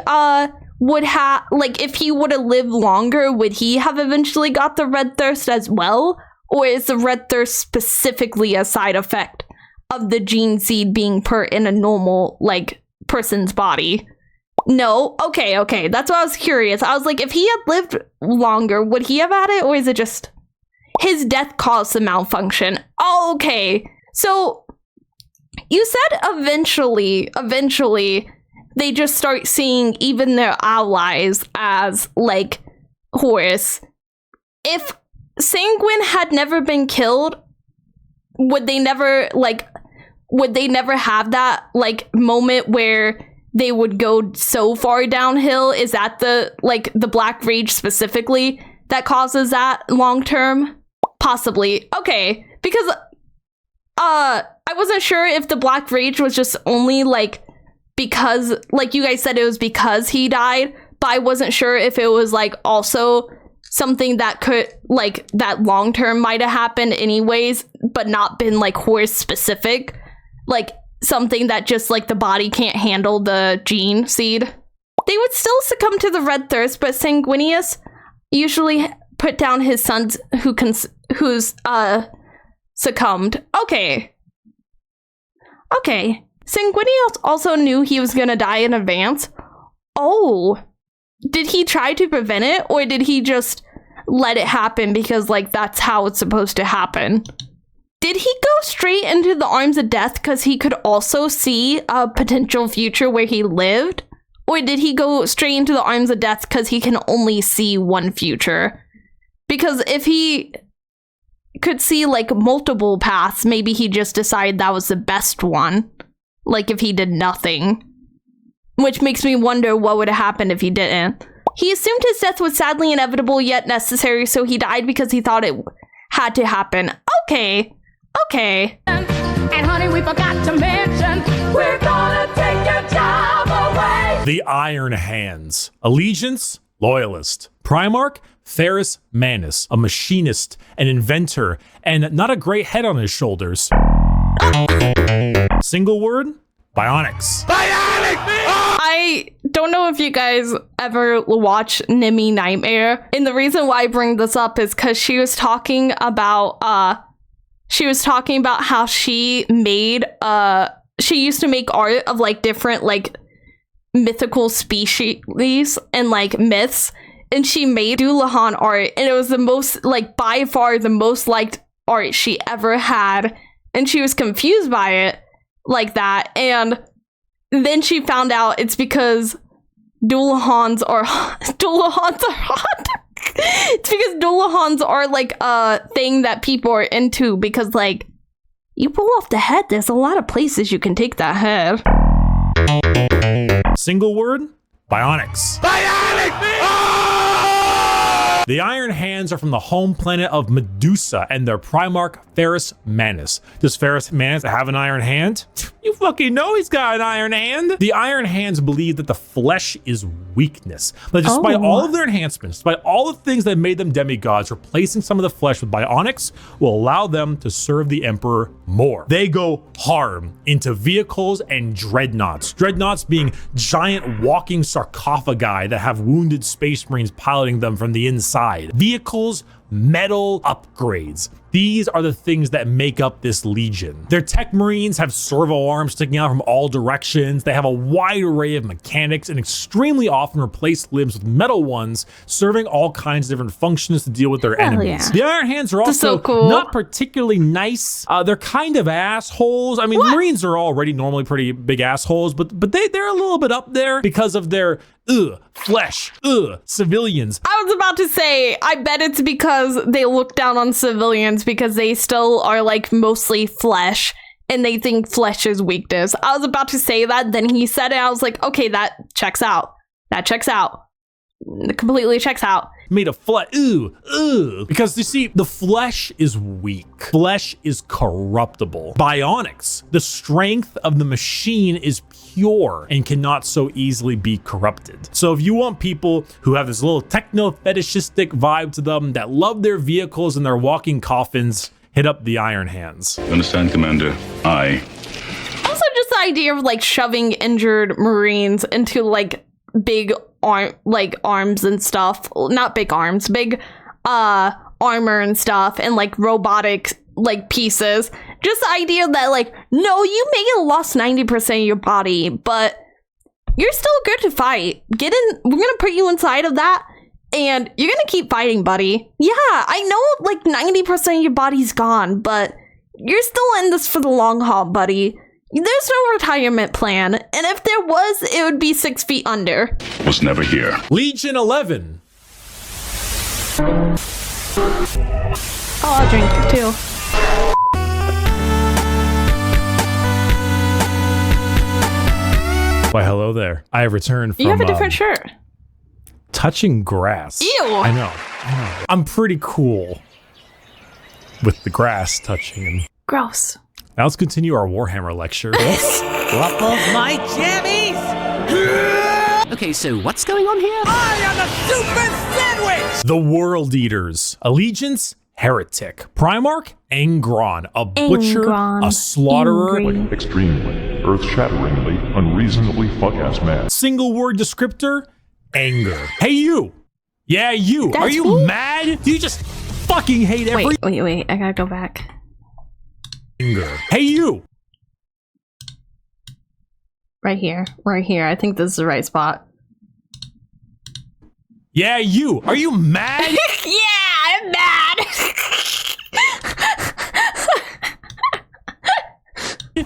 would have, like, if he would have lived longer, would he have eventually got the red thirst as well? Or is the red thirst specifically a side effect of the gene seed being put in a normal, like, person's body? No? Okay. That's what I was curious. I was like, if he had lived longer, would he have had it? Or is it just his death caused the malfunction? Oh, okay. So you said eventually they just start seeing even their allies as, like, Horus. If Sanguine had never been killed, would they never have that, like, moment where they would go so far downhill? Is that the Black Rage specifically that causes that long term? Possibly. Okay, because I wasn't sure if the Black Rage was just only, like, because, like, you guys said it was because he died, but I wasn't sure if it was, like, also something that could, like, that long term might have happened anyways, but not been, like, Horus specific. Like, something that just, like, the body can't handle the gene seed. They would still succumb to the red thirst, but Sanguinius usually put down his sons who's succumbed. Okay. Sanguinius also knew he was gonna die in advance. Oh. Did he try to prevent it, or did he just let it happen because, like, that's how it's supposed to happen? Did he go straight into the arms of death because he could also see a potential future where he lived? Or did he go straight into the arms of death because he can only see one future? Because if he could see, like, multiple paths, maybe he just decided that was the best one. Like, if he did nothing. Which makes me wonder what would have happened if he didn't. He assumed his death was sadly inevitable yet necessary, so he died because he thought it had to happen. Okay. And honey, we forgot to mention, we're gonna take your job away. The Iron Hands. Allegiance, loyalist. Primarch, Ferrus Manus, a machinist, an inventor, and not a great head on his shoulders. Single word? Bionics. I don't know if you guys ever watch Nimi Nightmare. And the reason why I bring this up is because she was talking about how she made she used to make art of, like, different, like, mythical species and, like, myths, and she made Dullahan art, and it was the most, like, by far the most liked art she ever had, and she was confused by it like that. And then she found out it's because Dullahans are hot. It's because Dullahans are, like, a thing that people are into, because, like, you pull off the head, there's a lot of places you can take that head. Single word? Bionics. The Iron Hands are from the home planet of Medusa and their Primarch, Ferrus Manus. Does Ferrus Manus have an iron hand? You fucking know he's got an iron hand. The Iron Hands believe that the flesh is weakness. But despite all of their enhancements, despite all the things that made them demigods, replacing some of the flesh with bionics will allow them to serve the Emperor more. They go hard into vehicles and dreadnoughts. Dreadnoughts being giant walking sarcophagi that have wounded space marines piloting them from the inside. Vehicles, metal upgrades. These are the things that make up this legion. Their tech marines have servo arms sticking out from all directions. They have a wide array of mechanics and extremely often replace limbs with metal ones, serving all kinds of different functions to deal with their enemies. The Iron Hands are also not particularly nice. They're kind of assholes. I mean, Marines are already normally pretty big assholes, but they're a little bit up there because of their flesh, civilians. I was about to say, I bet it's because they look down on civilians because they still are, like, mostly flesh and they think flesh is weakness. I was about to say that, then he said it, I was like, okay, that checks out. completely checks out. Made of flesh. Ooh. Because you see, the flesh is weak. Flesh is corruptible. Bionics, the strength of the machine is pure and cannot so easily be corrupted. So if you want people who have this little techno fetishistic vibe to them, that love their vehicles and their walking coffins, hit up the Iron Hands. Understand, Commander? Aye. Also, just the idea of like shoving injured Marines into like big arms and stuff. Not big arms, big armor and stuff, and like robotic like pieces. Just the idea that like, no, you may have lost 90% of your body, but you're still good to fight. Get in. We're gonna put you inside of that, and you're gonna keep fighting, buddy. Yeah, I know like 90% of your body's gone, but you're still in this for the long haul, buddy. There's no retirement plan, and if there was, it would be 6 feet under. Was never here. Legion 11. Oh, I'll drink too. Why, hello there. I have returned from You have a different shirt. touching grass. Ew. I know. I'm pretty cool with the grass touching. And Gross. now let's continue our Warhammer lecture. Ruffles my jammies! Okay, so what's going on here? I am a super sandwich! The World Eaters. Allegiance, Heretic. Primarch, Angron. A butcher, Angron. a slaughterer. Angry. Extremely, earth-shatteringly, unreasonably fuck-ass mad. Single word descriptor, anger. Hey, you. Yeah, you. That's Are you me? mad? Do you just fucking hate every Wait. I gotta go back. anger? Hey, you. Right here. I think this is the right spot. Yeah, you. Are you mad? Yeah, I'm mad.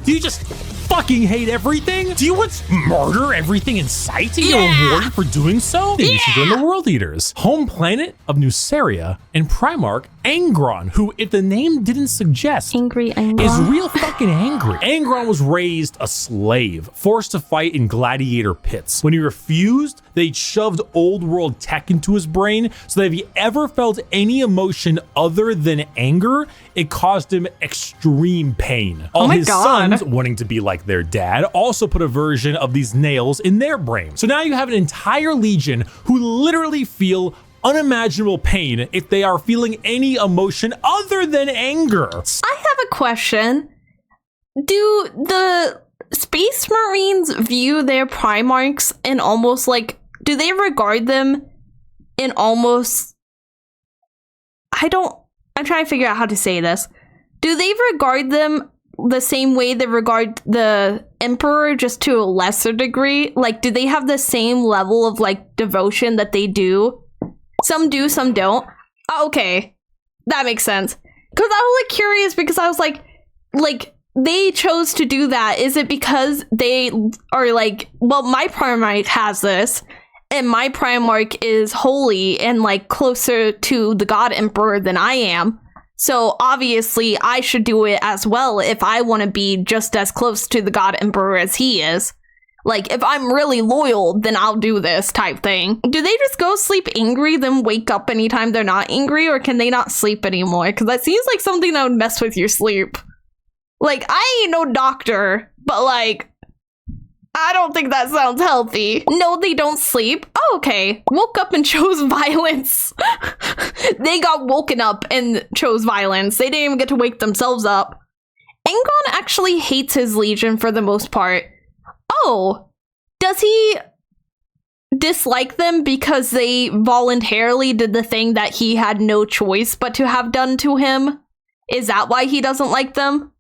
Do you just fucking hate everything? Do you want to murder everything in sight and get rewarded for doing so? Then you should join the World Eaters. Home planet of Nuceria and Primarch Angron, who, if the name didn't suggest, Angry Angron. is real fucking angry. Angron was raised a slave, forced to fight in gladiator pits. When he refused, they shoved old world tech into his brain so that if he ever felt any emotion other than anger, it caused him extreme pain. All his sons, wanting to be like their dad, also put a version of these nails in their brain. So now you have an entire legion who literally feel unimaginable pain if they are feeling any emotion other than anger. I have a question. Do the Space Marines view their Primarchs in almost like, do they regard them in almost, I'm trying to figure out how to say this. Do they regard them the same way they regard the Emperor, just to a lesser degree? Like, do they have the same level of like devotion that they do? Some do, some don't. Okay, that makes sense. Because I was like curious, because I was like they chose to do that. Is it because they are like, well, my Primarch has this, and my Primarch is holy and like closer to the God Emperor than I am. So obviously I should do it as well if I want to be just as close to the God Emperor as he is. Like, if I'm really loyal, then I'll do this type thing. Do they just go sleep angry, then wake up anytime they're not angry, or can they not sleep anymore? Because that seems like something that would mess with your sleep. Like, I ain't no doctor, but like, I don't think that sounds healthy. No, they don't sleep. Oh, okay. Woke up and chose violence. They got woken up and chose violence. They didn't even get to wake themselves up. Angron actually hates his legion for the most part. Oh, does he dislike them because they voluntarily did the thing that he had no choice but to have done to him? Is that why he doesn't like them?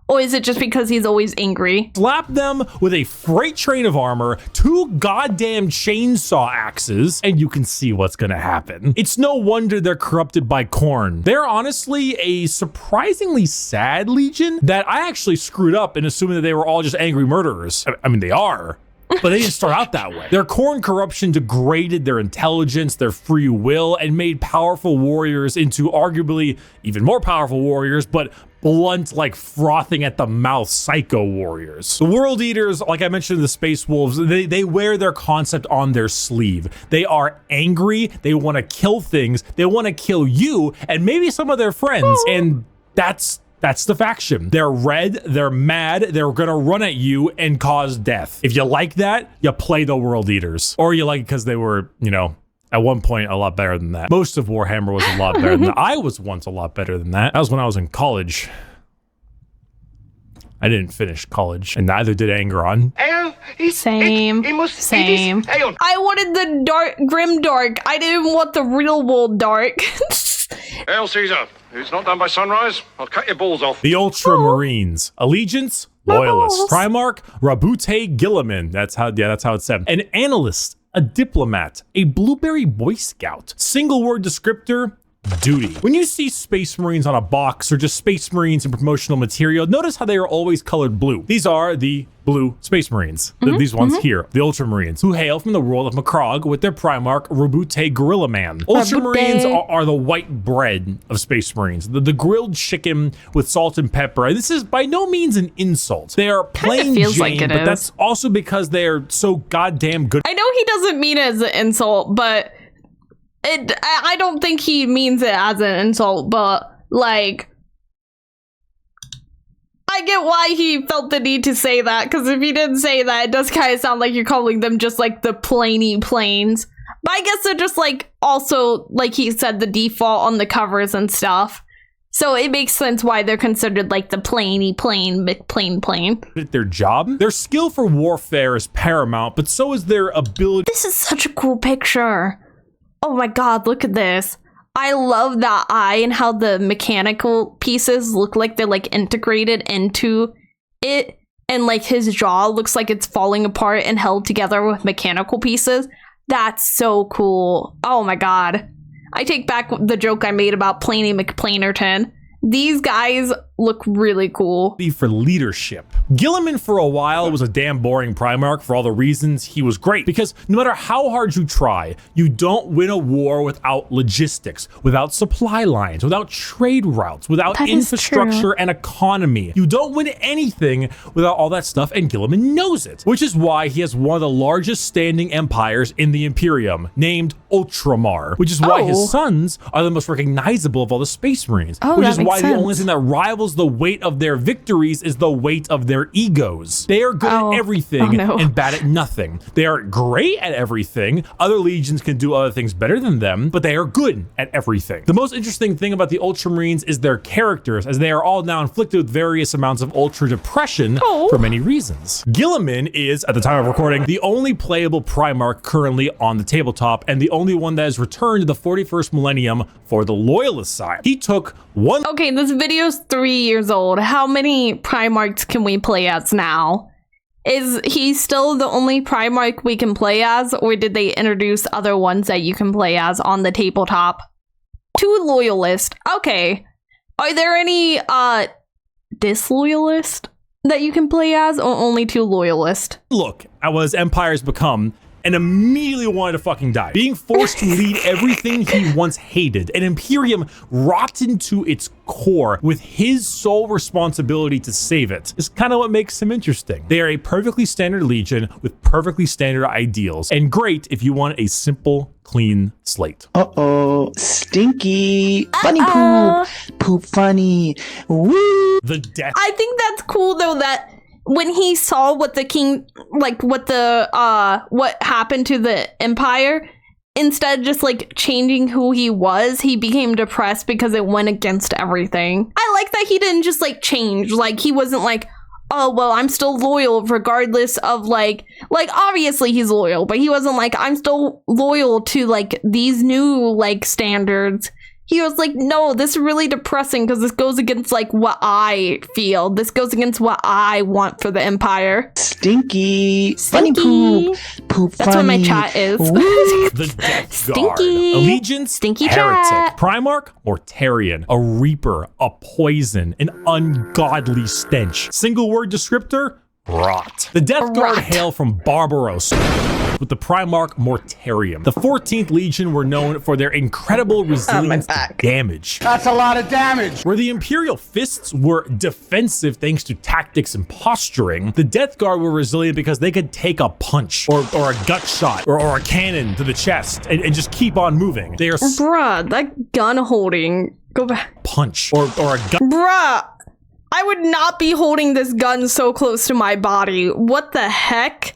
Or is it just because he's always angry? Slap them with a freight train of armor, 2 goddamn chainsaw axes, and you can see what's gonna happen. It's no wonder they're corrupted by corn. They're honestly a surprisingly sad legion that I actually screwed up in assuming that they were all just angry murderers. I mean, they are. But they didn't start out that way. Their corn corruption degraded their intelligence, their free will, and made powerful warriors into arguably even more powerful warriors, but blunt, like frothing at the mouth psycho warriors. The World Eaters, like I mentioned in the Space Wolves, they wear their concept on their sleeve. They are angry, they want to kill things, they want to kill you, and maybe some of their friends, and that's the faction. They're red, they're mad, they're gonna run at you and cause death. If you like that, you play the World Eaters. Or you like it because they were, you know, at one point a lot better than that. Most of Warhammer was a lot better than that. I was once a lot better than that. That was when I was in college. I didn't finish college, and neither did Angron. Same. I wanted the dark, grim dark. I didn't want the real world dark. Hail Caesar. If it's not done by sunrise, I'll cut your balls off. The Ultramarines. Allegiance, Loyalists. Primarch, Rabute Gilliman. That's how it's said. An analyst, a diplomat, a blueberry boy scout. Single word descriptor, duty. When you see Space Marines on a box or just Space Marines in promotional material, notice how they are always colored blue. These are the blue Space Marines. These ones here, the Ultramarines, who hail from the world of Macrog with their Primarch, Rabute Gorilla Man. Ultramarines are the white bread of Space Marines, the grilled chicken with salt and pepper. And this is by no means an insult. They are plain Jane, but that's also because they are so goddamn good. I know he doesn't mean it as an insult, but I don't think he means it as an insult, but like, I get why he felt the need to say that, because if he didn't say that, it does kind of sound like you're calling them just like the plainy plains. But I guess they're just like, also, like he said, the default on the covers and stuff. So it makes sense why they're considered like the plain. At their job, their skill for warfare is paramount, but so is their ability. This is such a cool picture. Oh my god, look at this. I love that eye and how the mechanical pieces look like they're like integrated into it, and like his jaw looks like it's falling apart and held together with mechanical pieces. That's so cool. Oh my god. I take back the joke I made about Planey McPlainerton. These guys look really cool. For leadership. Gilliman for a while was a damn boring Primarch for all the reasons he was great, because no matter how hard you try, you don't win a war without logistics, without supply lines, without trade routes, without infrastructure and economy. You don't win anything without all that stuff, and Gilliman knows it, which is why he has one of the largest standing empires in the Imperium, named Ultramar, which is why his sons are the most recognizable of all the Space Marines, which is why the only thing that rivals the weight of their victories is the weight of their egos. They are good at everything and bad at nothing. They are great at everything. Other legions can do other things better than them, but they are good at everything. The most interesting thing about the Ultramarines is their characters, as they are all now inflicted with various amounts of ultra depression for many reasons. Gilliman is, at the time of recording, the only playable Primarch currently on the tabletop, and the only one that has returned to the 41st millennium for the Loyalist side. He took one. Okay, this video's 3 years old. How many Primarchs can we play as now? Is he still the only Primarch we can play as, or did they introduce other ones that you can play as on the tabletop? 2 Loyalist. Okay. Are there any disloyalist that you can play as, or only 2 Loyalist? Look at what his empires become, and immediately wanted to fucking die. Being forced to lead everything he once hated, an Imperium rotten to its core with his sole responsibility to save it, is kind of what makes him interesting. They are a perfectly standard legion with perfectly standard ideals, and great if you want a simple, clean slate. Stinky. Funny poop. Poop funny. Woo. The death. I think that's cool though, that when he saw what the king, like what happened to the empire, instead of just like changing who he was, he became depressed because it went against everything. I like that he didn't just like change. Like he wasn't like, oh, well, I'm still loyal regardless of like obviously he's loyal, but he wasn't like, I'm still loyal to like these new like standards. He was like, no, this is really depressing because this goes against like what I feel. This goes against what I want for the empire. Stinky. Funny poop. Poop That's funny. what my chat is. The Death Guard. Stinky. Allegiance, Stinky heretic. chat. Primarch, Mortarian. A reaper, a poison, an ungodly stench. Single word descriptor, Rot. The Death Guard hail from Barbaros, with the Primarch Mortarium. The 14th Legion were known for their incredible resilience to damage. That's a lot of damage. Where the Imperial Fists were defensive thanks to tactics and posturing, the Death Guard were resilient because they could take a punch or a gut shot or a cannon to the chest and just keep on moving. They are bruh, that gun holding. Go back. Punch or a gun. Bruh, I would not be holding this gun so close to my body. What the heck?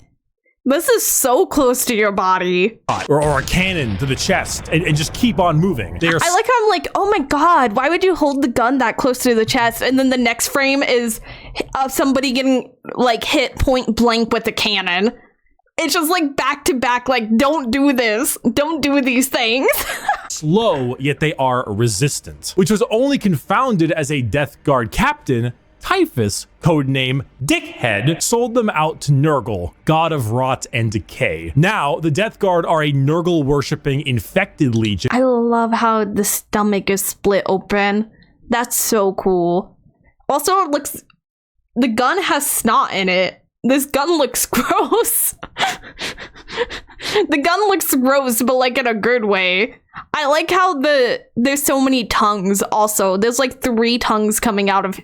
This is so close to your body. Or a cannon to the chest and just keep on moving. I like how I'm like, oh my god, why would you hold the gun that close to the chest? And then the next frame is somebody getting like hit point blank with a cannon. It's just like back to back, like, don't do this. Don't do these things. Slow, yet they are resistant, which was only confounded as a Death Guard captain, Typhus, codename Dickhead, sold them out to Nurgle, god of rot and decay. Now, the Death Guard are a Nurgle-worshipping infected legion. I love how the stomach is split open. That's so cool. Also, it looks... the gun has snot in it. This gun looks gross. The gun looks gross, but like in a good way. I like how there's so many tongues also. There's like 3 tongues coming out of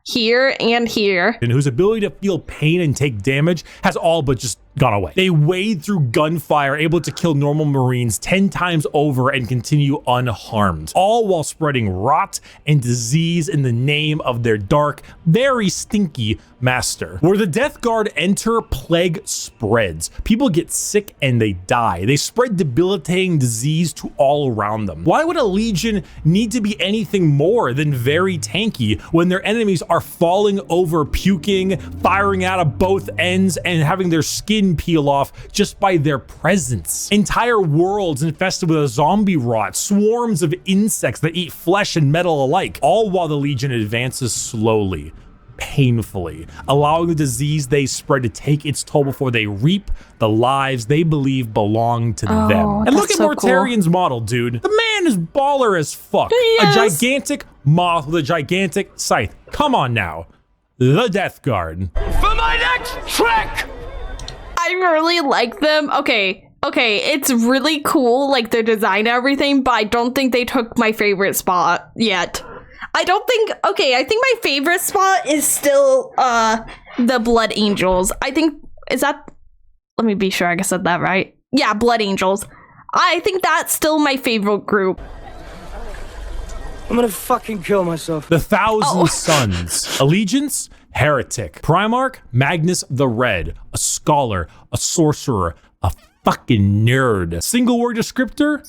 here and here. And whose ability to feel pain and take damage has all but just gone away. They wade through gunfire, able to kill normal Marines 10 times over and continue unharmed, all while spreading rot and disease in the name of their dark, very stinky master. Where the Death Guard enter, plague spreads. People get sick and they die. They spread debilitating disease to all around them. Why would a legion need to be anything more than very tanky when their enemies are falling over, puking, firing out of both ends, and having their skin peel off just by their presence? Entire worlds infested with a zombie rot, swarms of insects that eat flesh and metal alike, all while the Legion advances slowly, painfully, allowing the disease they spread to take its toll before they reap the lives they believe belong to them. And look at Mortarian's model, dude. The man is baller as fuck. A gigantic moth with a gigantic scythe. Come on now. The Death Guard. For my next trick! I really like them. Okay, it's really cool, like their design and everything, but I don't think they took my favorite spot yet. I think my favorite spot is still the Blood Angels. I think, let me be sure I said that right. Yeah, Blood Angels. I think that's still my favorite group. I'm gonna fucking kill myself. The Thousand Sons. Allegiance, Heretic. Primarch, Magnus the Red. A scholar, a sorcerer, a fucking nerd. Single word descriptor?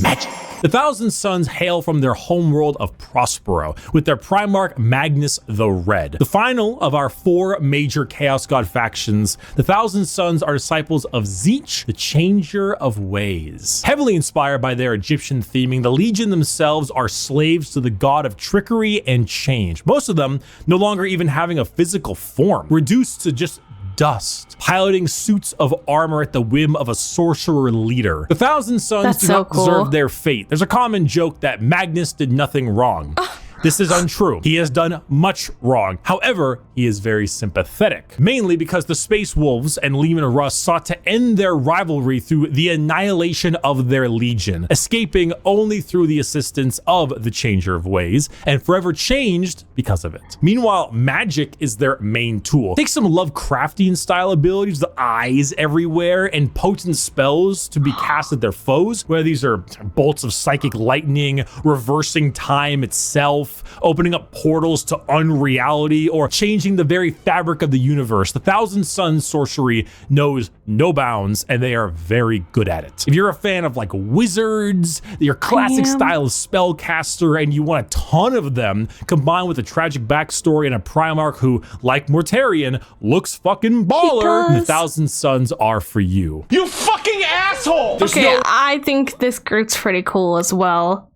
Magic. The Thousand Sons hail from their homeworld of Prospero, with their Primarch Magnus the Red. The final of our 4 major Chaos God factions, the Thousand Sons are disciples of Tzeentch, the Changer of Ways. Heavily inspired by their Egyptian theming, the Legion themselves are slaves to the god of trickery and change, most of them no longer even having a physical form, reduced to just dust, piloting suits of armor at the whim of a sorcerer leader. The Thousand Sons do not deserve their fate. There's a common joke that Magnus did nothing wrong. This is untrue. He has done much wrong. However, he is very sympathetic, mainly because the Space Wolves and Leman Russ sought to end their rivalry through the annihilation of their legion, escaping only through the assistance of the Changer of Ways, and forever changed because of it. Meanwhile, magic is their main tool. Take some Lovecraftian style abilities, the eyes everywhere, and potent spells to be cast at their foes, whether these are bolts of psychic lightning, reversing time itself, opening up portals to unreality, or changing the very fabric of the universe. The Thousand Sons sorcery knows no bounds, and they are very good at it. If you're a fan of like wizards, your classic style of spellcaster, and you want a ton of them, combined with a tragic backstory and a Primarch who, like Mortarion, looks fucking baller, the Thousand Sons are for you. You fucking asshole! I think this group's pretty cool as well.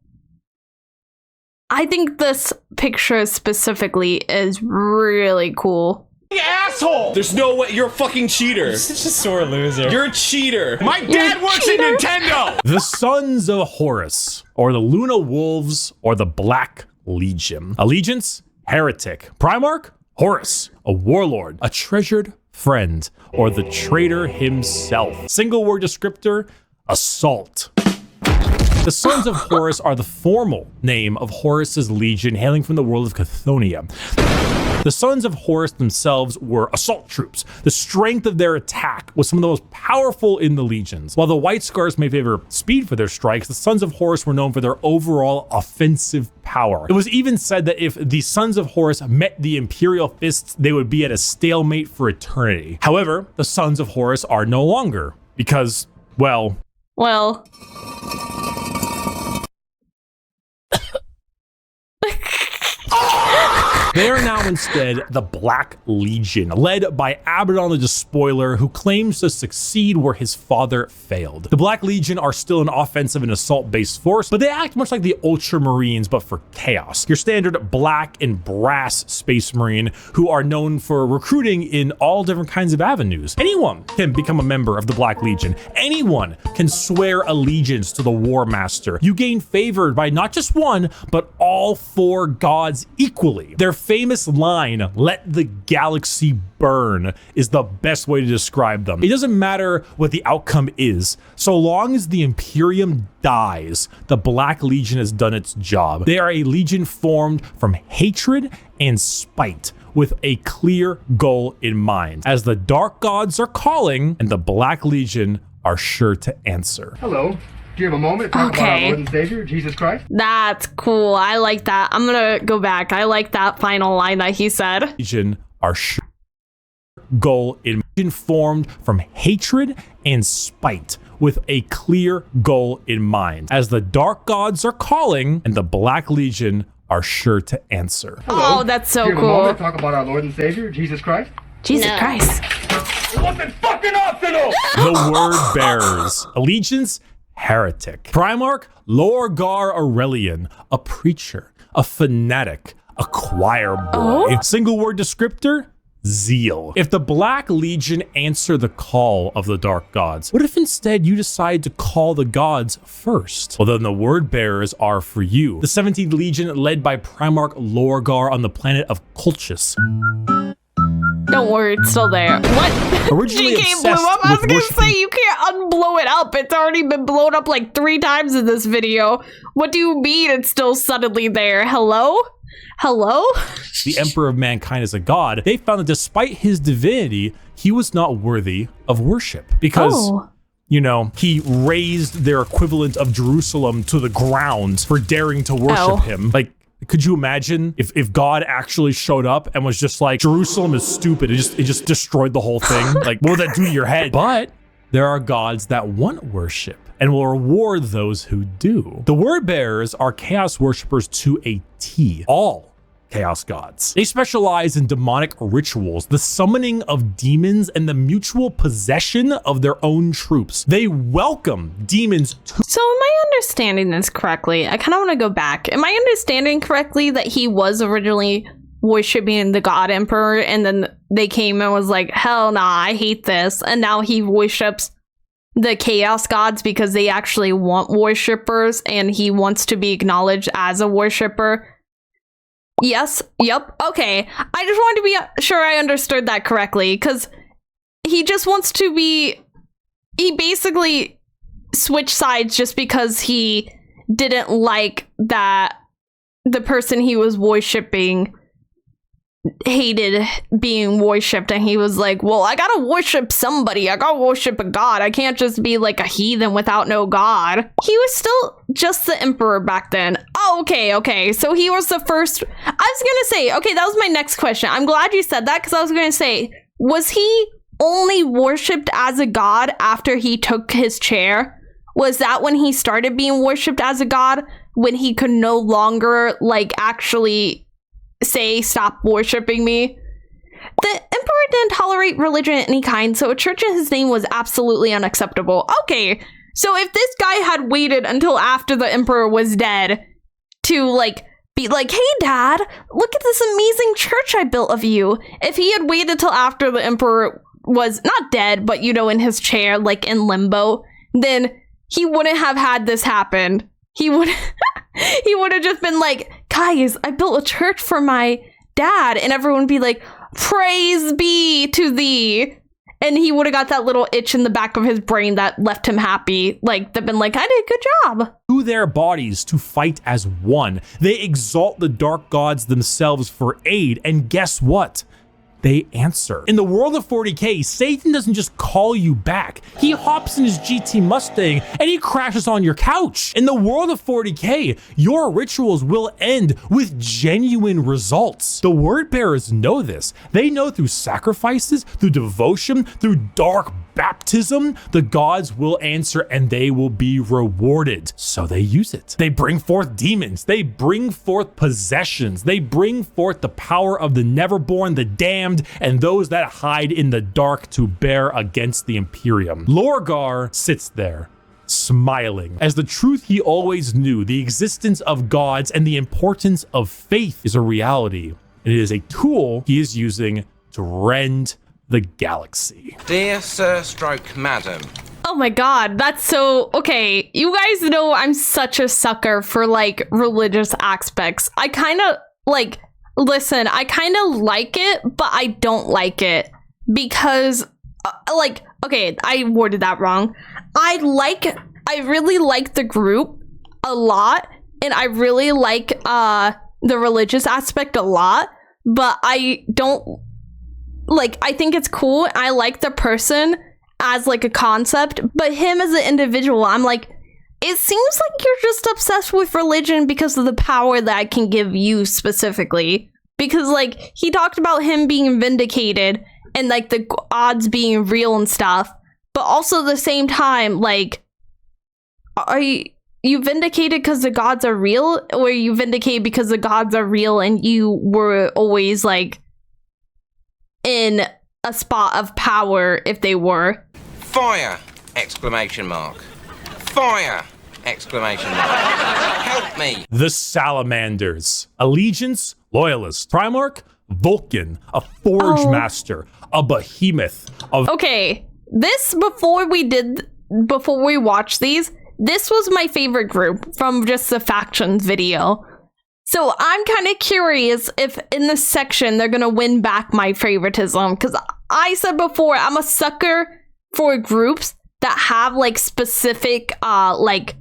I think this picture specifically is really cool. Asshole! There's no way. You're a fucking cheater. You're such a sore loser. You're a cheater. My dad works at Nintendo! The Sons of Horus, or the Luna Wolves, or the Black Legion. Allegiance, Heretic. Primarch, Horus, a warlord, a treasured friend, or the traitor himself. Single word descriptor, assault. The Sons of Horus are the formal name of Horus's legion hailing from the world of Chthoniya. The Sons of Horus themselves were assault troops. The strength of their attack was some of the most powerful in the legions. While the White Scars may favor speed for their strikes, the Sons of Horus were known for their overall offensive power. It was even said that if the Sons of Horus met the Imperial Fists, they would be at a stalemate for eternity. However, the Sons of Horus are no longer because, well... They are now instead the Black Legion, led by Abaddon the Despoiler, who claims to succeed where his father failed. The Black Legion are still an offensive and assault-based force, but they act much like the Ultramarines, but for chaos. Your standard black and brass Space Marine, who are known for recruiting in all different kinds of avenues. Anyone can become a member of the Black Legion. Anyone can swear allegiance to the War Master. You gain favor by not just one, but all 4 gods equally. Their famous line, "Let the galaxy burn," is the best way to describe them. It doesn't matter what the outcome is. So long as the Imperium dies, the Black Legion has done its job. They are a legion formed from hatred and spite, with a clear goal in mind. As the Dark Gods are calling, and the Black Legion are sure to answer. Hello. Do you have a moment to talk about our Lord and Savior, Jesus Christ? That's cool. I like that. I'm gonna go back. I like that final line that he said. Legion are sure goal in formed from hatred and spite, with a clear goal in mind. As the Dark Gods are calling, and the Black Legion are sure to answer. Hello. Oh, that's so Do you have cool. a moment to talk about our Lord and Savior, Jesus Christ? Jesus Christ. It wasn't fucking optional! The Word Bearers. Allegiance, heretic. Primarch, Lorgar Aurelian, a preacher, a fanatic, a choir boy. Single word descriptor, zeal. If the Black Legion answer the call of the Dark Gods, what if instead you decide to call the gods first? Well, then the Word Bearers are for you. The 17th Legion, led by Primarch Lorgar on the planet of Colchis. Don't worry, it's still there. What? Originally GK blew up? I was gonna worshiping- say, you can't unblow it up. It's already been blown up like 3 times in this video. What do you mean it's still suddenly there? Hello? Hello? The Emperor of Mankind as a god, they found that despite his divinity, he was not worthy of worship. Because, you know, he raised their equivalent of Jerusalem to the ground for daring to worship him. Like, could you imagine if God actually showed up and was just like, Jerusalem is stupid, it just destroyed the whole thing? Like, what would that do to your head? But there are gods that want worship and will reward those who do. The Word Bearers are chaos worshippers to a T. All chaos gods. They specialize in demonic rituals, the summoning of demons, and the mutual possession of their own troops. They welcome demons to— So am I understanding this correctly? I kind of want to go back. Am I understanding correctly that he was originally worshiping the God Emperor, and then they came and was like, hell nah, I hate this, and now he worships the chaos gods because they actually want worshippers and he wants to be acknowledged as a worshipper? Yes. Yep. Okay. I just wanted to be sure I understood that correctly, because he just wants to be— he basically switched sides just because he didn't like that the person he was worshiping hated being worshipped, and he was like, well, I gotta worship somebody. I gotta worship a god. I can't just be like a heathen without no god. He was still just the emperor back then. Oh, okay. So he was the first— I was gonna say, okay, that was my next question. I'm glad you said that, because I was gonna say, was he only worshipped as a god after he took his chair? Was that when he started being worshipped as a god? When he could no longer, like, actually say, stop worshiping me? The emperor didn't tolerate religion of any kind, so a church in his name was absolutely unacceptable. Okay, so if this guy had waited until after the emperor was dead to, like, be like, hey dad, look at this amazing church I built of you. If he had waited till after the emperor was not dead, but, you know, in his chair, like in limbo, then he wouldn't have had this happen. He would have just been like, guys, I built a church for my dad, and everyone would be like, praise be to thee. And he would have got that little itch in the back of his brain that left him happy. Like, they've been like, I did a good job. To their bodies to fight as one. They exalt the dark gods themselves for aid. And guess what? They answer. In the world of 40K, Satan doesn't just call you back. He hops in his GT Mustang and he crashes on your couch. In the world of 40K, your rituals will end with genuine results. The word bearers know this. They know through sacrifices, through devotion, through dark baptism, the gods will answer and they will be rewarded. So they use it. They bring forth demons. They bring forth possessions. They bring forth the power of the neverborn, the damned, and those that hide in the dark to bear against the Imperium. Lorgar sits there, smiling, as the truth he always knew, the existence of gods and the importance of faith is a reality. And it is a tool he is using to rend the galaxy. Dear Sir Stroke Madam. Oh my god, that's so... Okay, you guys know I'm such a sucker for, like, religious aspects. I kind of, like... Listen, I kind of like it, but I don't like it. Because, like... Okay, I worded that wrong. I really like the group a lot. And I really like the religious aspect a lot. But I don't... Like, I think it's cool. I like the person as, like, a concept. But him as an individual, I'm like, it seems like you're just obsessed with religion because of the power that I can give you specifically. Because, like, he talked about him being vindicated and, like, the odds being real and stuff. But also at the same time, like, are you vindicated because the gods are real? Or are you vindicated because the gods are real and you were always, like... in a spot of power if they were. Fire! Exclamation mark. Fire! Exclamation mark. Help me! The Salamanders. Allegiance, Loyalist. Primarch, Vulcan. A Forge Master. A Behemoth. Okay, this, before we watched these, this was my favorite group from just the factions video. So I'm kind of curious if in this section they're going to win back my favoritism. Because I said before, I'm a sucker for groups that have like specific, like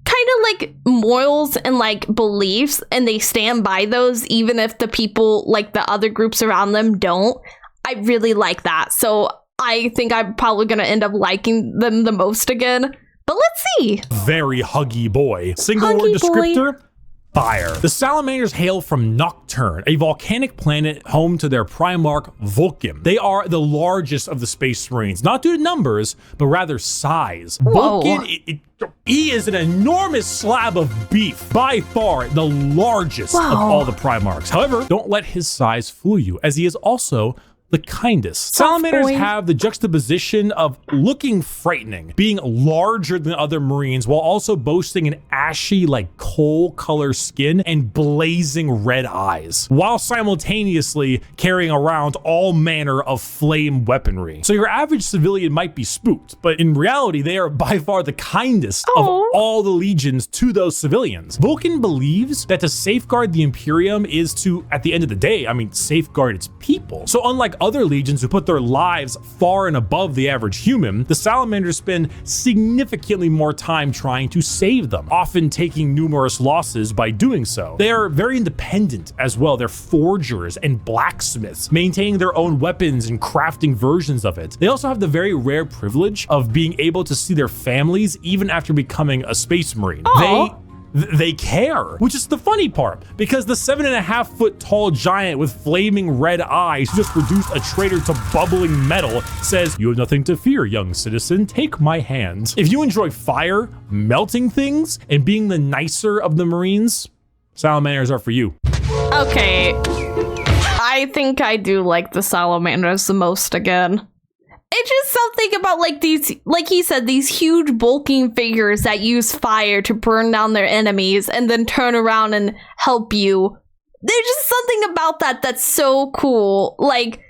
kind of like morals and like beliefs. And they stand by those even if the people, like the other groups around them don't. I really like that. So I think I'm probably going to end up liking them the most again. But let's see. Very huggy boy. Single word descriptor. Fire. The Salamanders hail from Nocturne, a volcanic planet home to their Primarch Vulcan. They are the largest of the Space Marines, not due to numbers, but rather size. Whoa. Vulcan, he is an enormous slab of beef, by far the largest of all the Primarchs. However, don't let his size fool you, as he is also the kindest. Salamanders have the juxtaposition of looking frightening, being larger than other Marines, while also boasting an ashy, like coal color skin and blazing red eyes, while simultaneously carrying around all manner of flame weaponry. So your average civilian might be spooked, but in reality, they are by far the kindest of all the legions to those civilians. Vulcan believes that to safeguard the Imperium is to, at the end of the day, safeguard its people. So unlike other legions who put their lives far and above the average human, the Salamanders spend significantly more time trying to save them, often taking numerous losses by doing so. They are very independent as well. They're forgers and blacksmiths, maintaining their own weapons and crafting versions of it. They also have the very rare privilege of being able to see their families even after becoming a Space Marine. They care, which is the funny part, because the 7.5 foot tall giant with flaming red eyes who just reduced a traitor to bubbling metal says, "You have nothing to fear, young citizen. Take my hand." If you enjoy fire, melting things, and being the nicer of the Marines, Salamanders are for you. Okay. I think I do like the Salamanders the most again. It's just something about like these, like he said, these huge bulking figures that use fire to burn down their enemies and then turn around and help you. There's just something about that that's so cool. Like,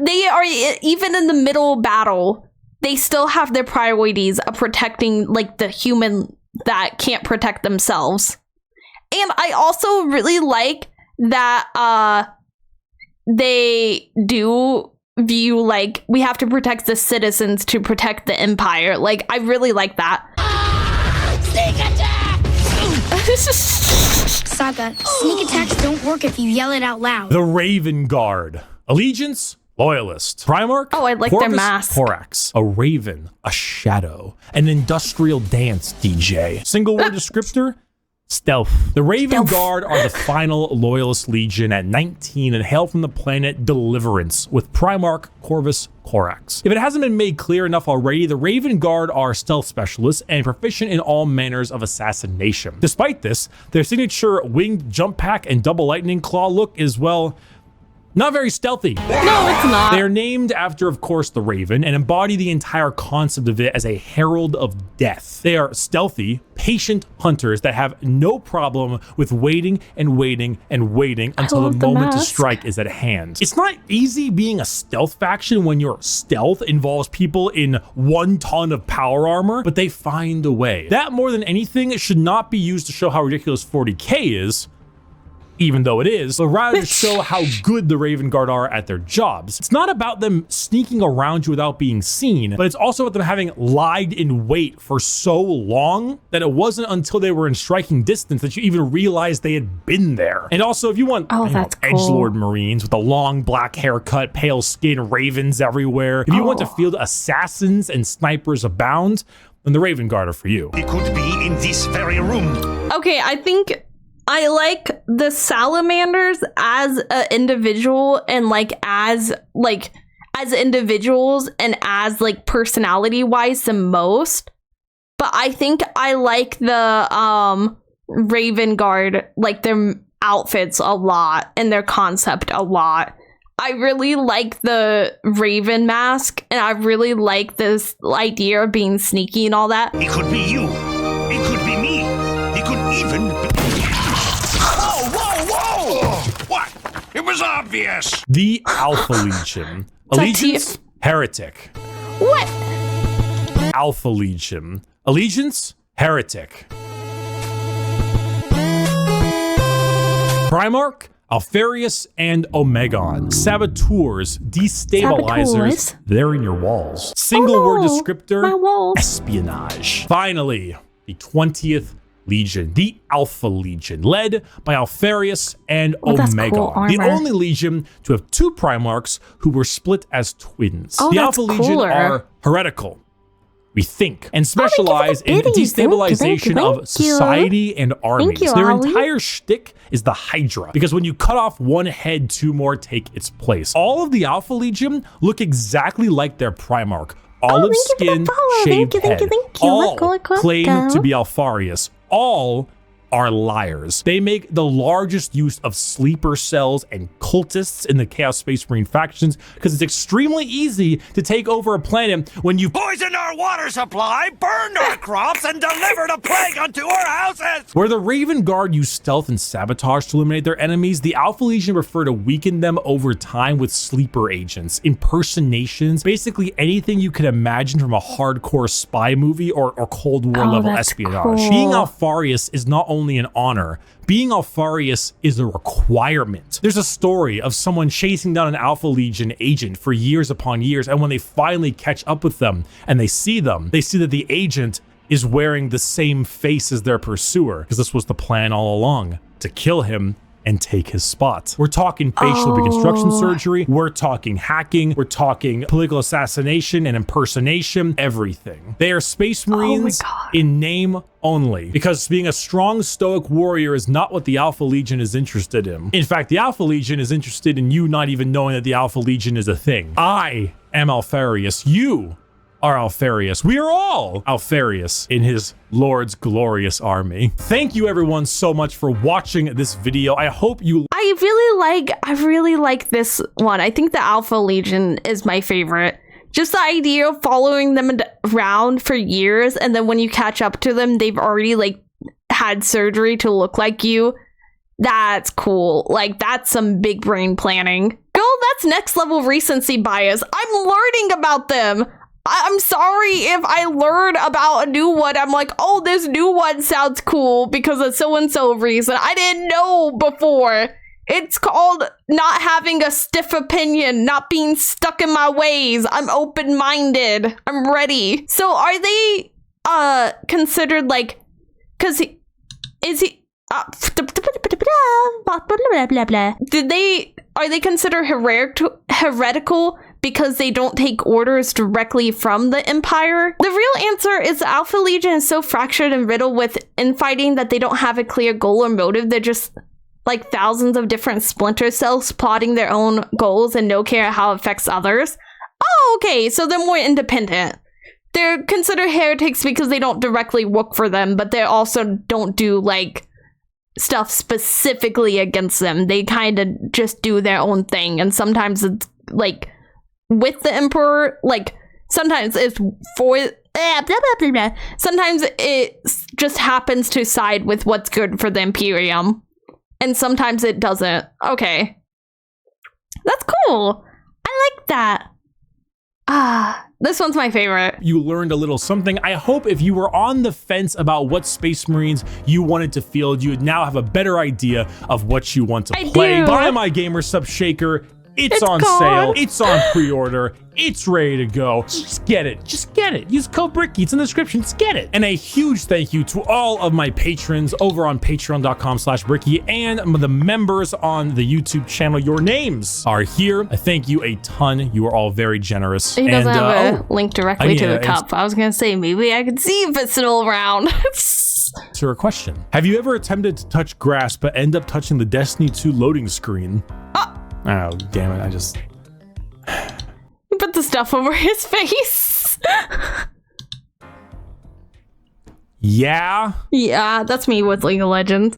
they are, even in the middle of battle, they still have their priorities of protecting like the human that can't protect themselves. And I also really like that they do view like we have to protect the citizens to protect the empire. Like, I really like that. Sneak attack! Saga, sneak attacks don't work if you yell it out loud. The Raven Guard. Allegiance, loyalist. Primarch, oh, I like their mask. Horax, a raven, a shadow, an industrial dance DJ. Single word descriptor, stealth. The Raven Guard are the final loyalist legion at 19 and hail from the planet Deliverance with Primarch Corvus Corax. If it hasn't been made clear enough already, the Raven Guard are stealth specialists and proficient in all manners of assassination. Despite this, their signature winged jump pack and double lightning claw look is, well, not very stealthy. No, it's not. They're named after, of course, the Raven and embody the entire concept of it as a herald of death. They are stealthy, patient hunters that have no problem with waiting and waiting and waiting until the moment to strike is at hand. It's not easy being a stealth faction when your stealth involves people in 1 ton of power armor, but they find a way. That, more than anything, should not be used to show how ridiculous 40k is, even though it is, but rather to show how good the Raven Guard are at their jobs. It's not about them sneaking around you without being seen, but it's also about them having lied in wait for so long that it wasn't until they were in striking distance that you even realized they had been there. And also, if you want edgelord Marines with a long black haircut, pale skin, ravens everywhere, if you want to field assassins and snipers abound, then the Raven Guard are for you. It could be in this very room. Okay, I think I like the Salamanders as an individual and as individuals and as like personality wise the most. But I think I like the Raven Guard, like their outfits a lot and their concept a lot. I really like the Raven mask and I really like this idea of being sneaky and all that. It could be you. It could be me. It could even be... What? It was obvious. The Alpha Legion. Allegiance, heretic. What? Alpha Legion. Allegiance, heretic. Primarch, Alfarius, and Omegon. Saboteurs, destabilizers, they're in your walls. Single word descriptor, espionage. Finally, the 20th Legion, the Alpha Legion, led by Alfarius and Omegon, the only Legion to have 2 Primarchs who were split as twins. The Alpha Legion are heretical, we think, and specialize in destabilization of society and armies. Their entire shtick is the Hydra, because when you cut off one head, 2 more take its place. All of the Alpha Legion look exactly like their Primarch. Olive skin, shaved head. All claim to be Alfarius. All are liars. They make the largest use of sleeper cells and cultists in the Chaos Space Marine factions because it's extremely easy to take over a planet when you poisoned our water supply, burned our crops, and delivered a plague unto our houses. Where the Raven Guard use stealth and sabotage to eliminate their enemies, the Alpha Legion prefer to weaken them over time with sleeper agents, impersonations, basically anything you can imagine from a hardcore spy movie or Cold War level espionage. Cool. Being Alfarius is not only an honor, being Alfarius is a requirement. There's a story of someone chasing down an Alpha Legion agent for years upon years, and when they finally catch up with them and they see that the agent is wearing the same face as their pursuer, because this was the plan all along, to kill him and take his spot. We're talking facial reconstruction surgery, we're talking hacking, we're talking political assassination and impersonation, everything. They are Space Marines in name only, because being a strong stoic warrior is not what the Alpha Legion is interested in. In fact, the Alpha Legion is interested in you not even knowing that the Alpha Legion is a thing. I am Alfarius. You are Alfarius. We are all Alfarius in his Lord's glorious army. Thank you everyone so much for watching this video. I hope you... I really like this one. I think the Alpha Legion is my favorite. Just the idea of following them around for years, and then when you catch up to them, they've already like had surgery to look like you. That's cool. Like, that's some big brain planning. Girl, that's next level recency bias. I'm learning about them. I'm sorry if I learn about a new one, I'm like, oh, this new one sounds cool because of so-and-so reason. I didn't know before. It's called not having a stiff opinion, not being stuck in my ways. I'm open-minded. I'm ready. So are they considered like, cause are they considered heretical because they don't take orders directly from the Empire? The real answer is the Alpha Legion is so fractured and riddled with infighting that they don't have a clear goal or motive. They're just like thousands of different splinter cells plotting their own goals and no care how it affects others. Oh, okay, so they're more independent. They're considered heretics because they don't directly work for them, but they also don't do like stuff specifically against them. They kind of just do their own thing, and sometimes it's like with the Emperor, like sometimes it's for blah, blah, blah, blah. Sometimes it just happens to side with what's good for the Imperium, and sometimes it doesn't. Okay, that's cool. I like that. This one's my favorite. You learned a little something. I hope if you were on the fence about what Space Marines you wanted to field, you would now have a better idea of what you want to play. Buy my Gamer Sub Shaker. It's on sale. It's on pre-order. It's ready to go. Just get it. Just get it. Use code Bricky. It's in the description. Just get it. And a huge thank you to all of my patrons over on patreon.com/Bricky and the members on the YouTube channel. Your names are here. I thank you a ton. You are all very generous. He doesn't have a link directly to the cup. I was going to say, maybe I could see if it's still around. To her question. Have you ever attempted to touch grass but end up touching the Destiny 2 loading screen? Oh, damn it. I just... You put the stuff over his face. Yeah? Yeah, that's me with League of Legends.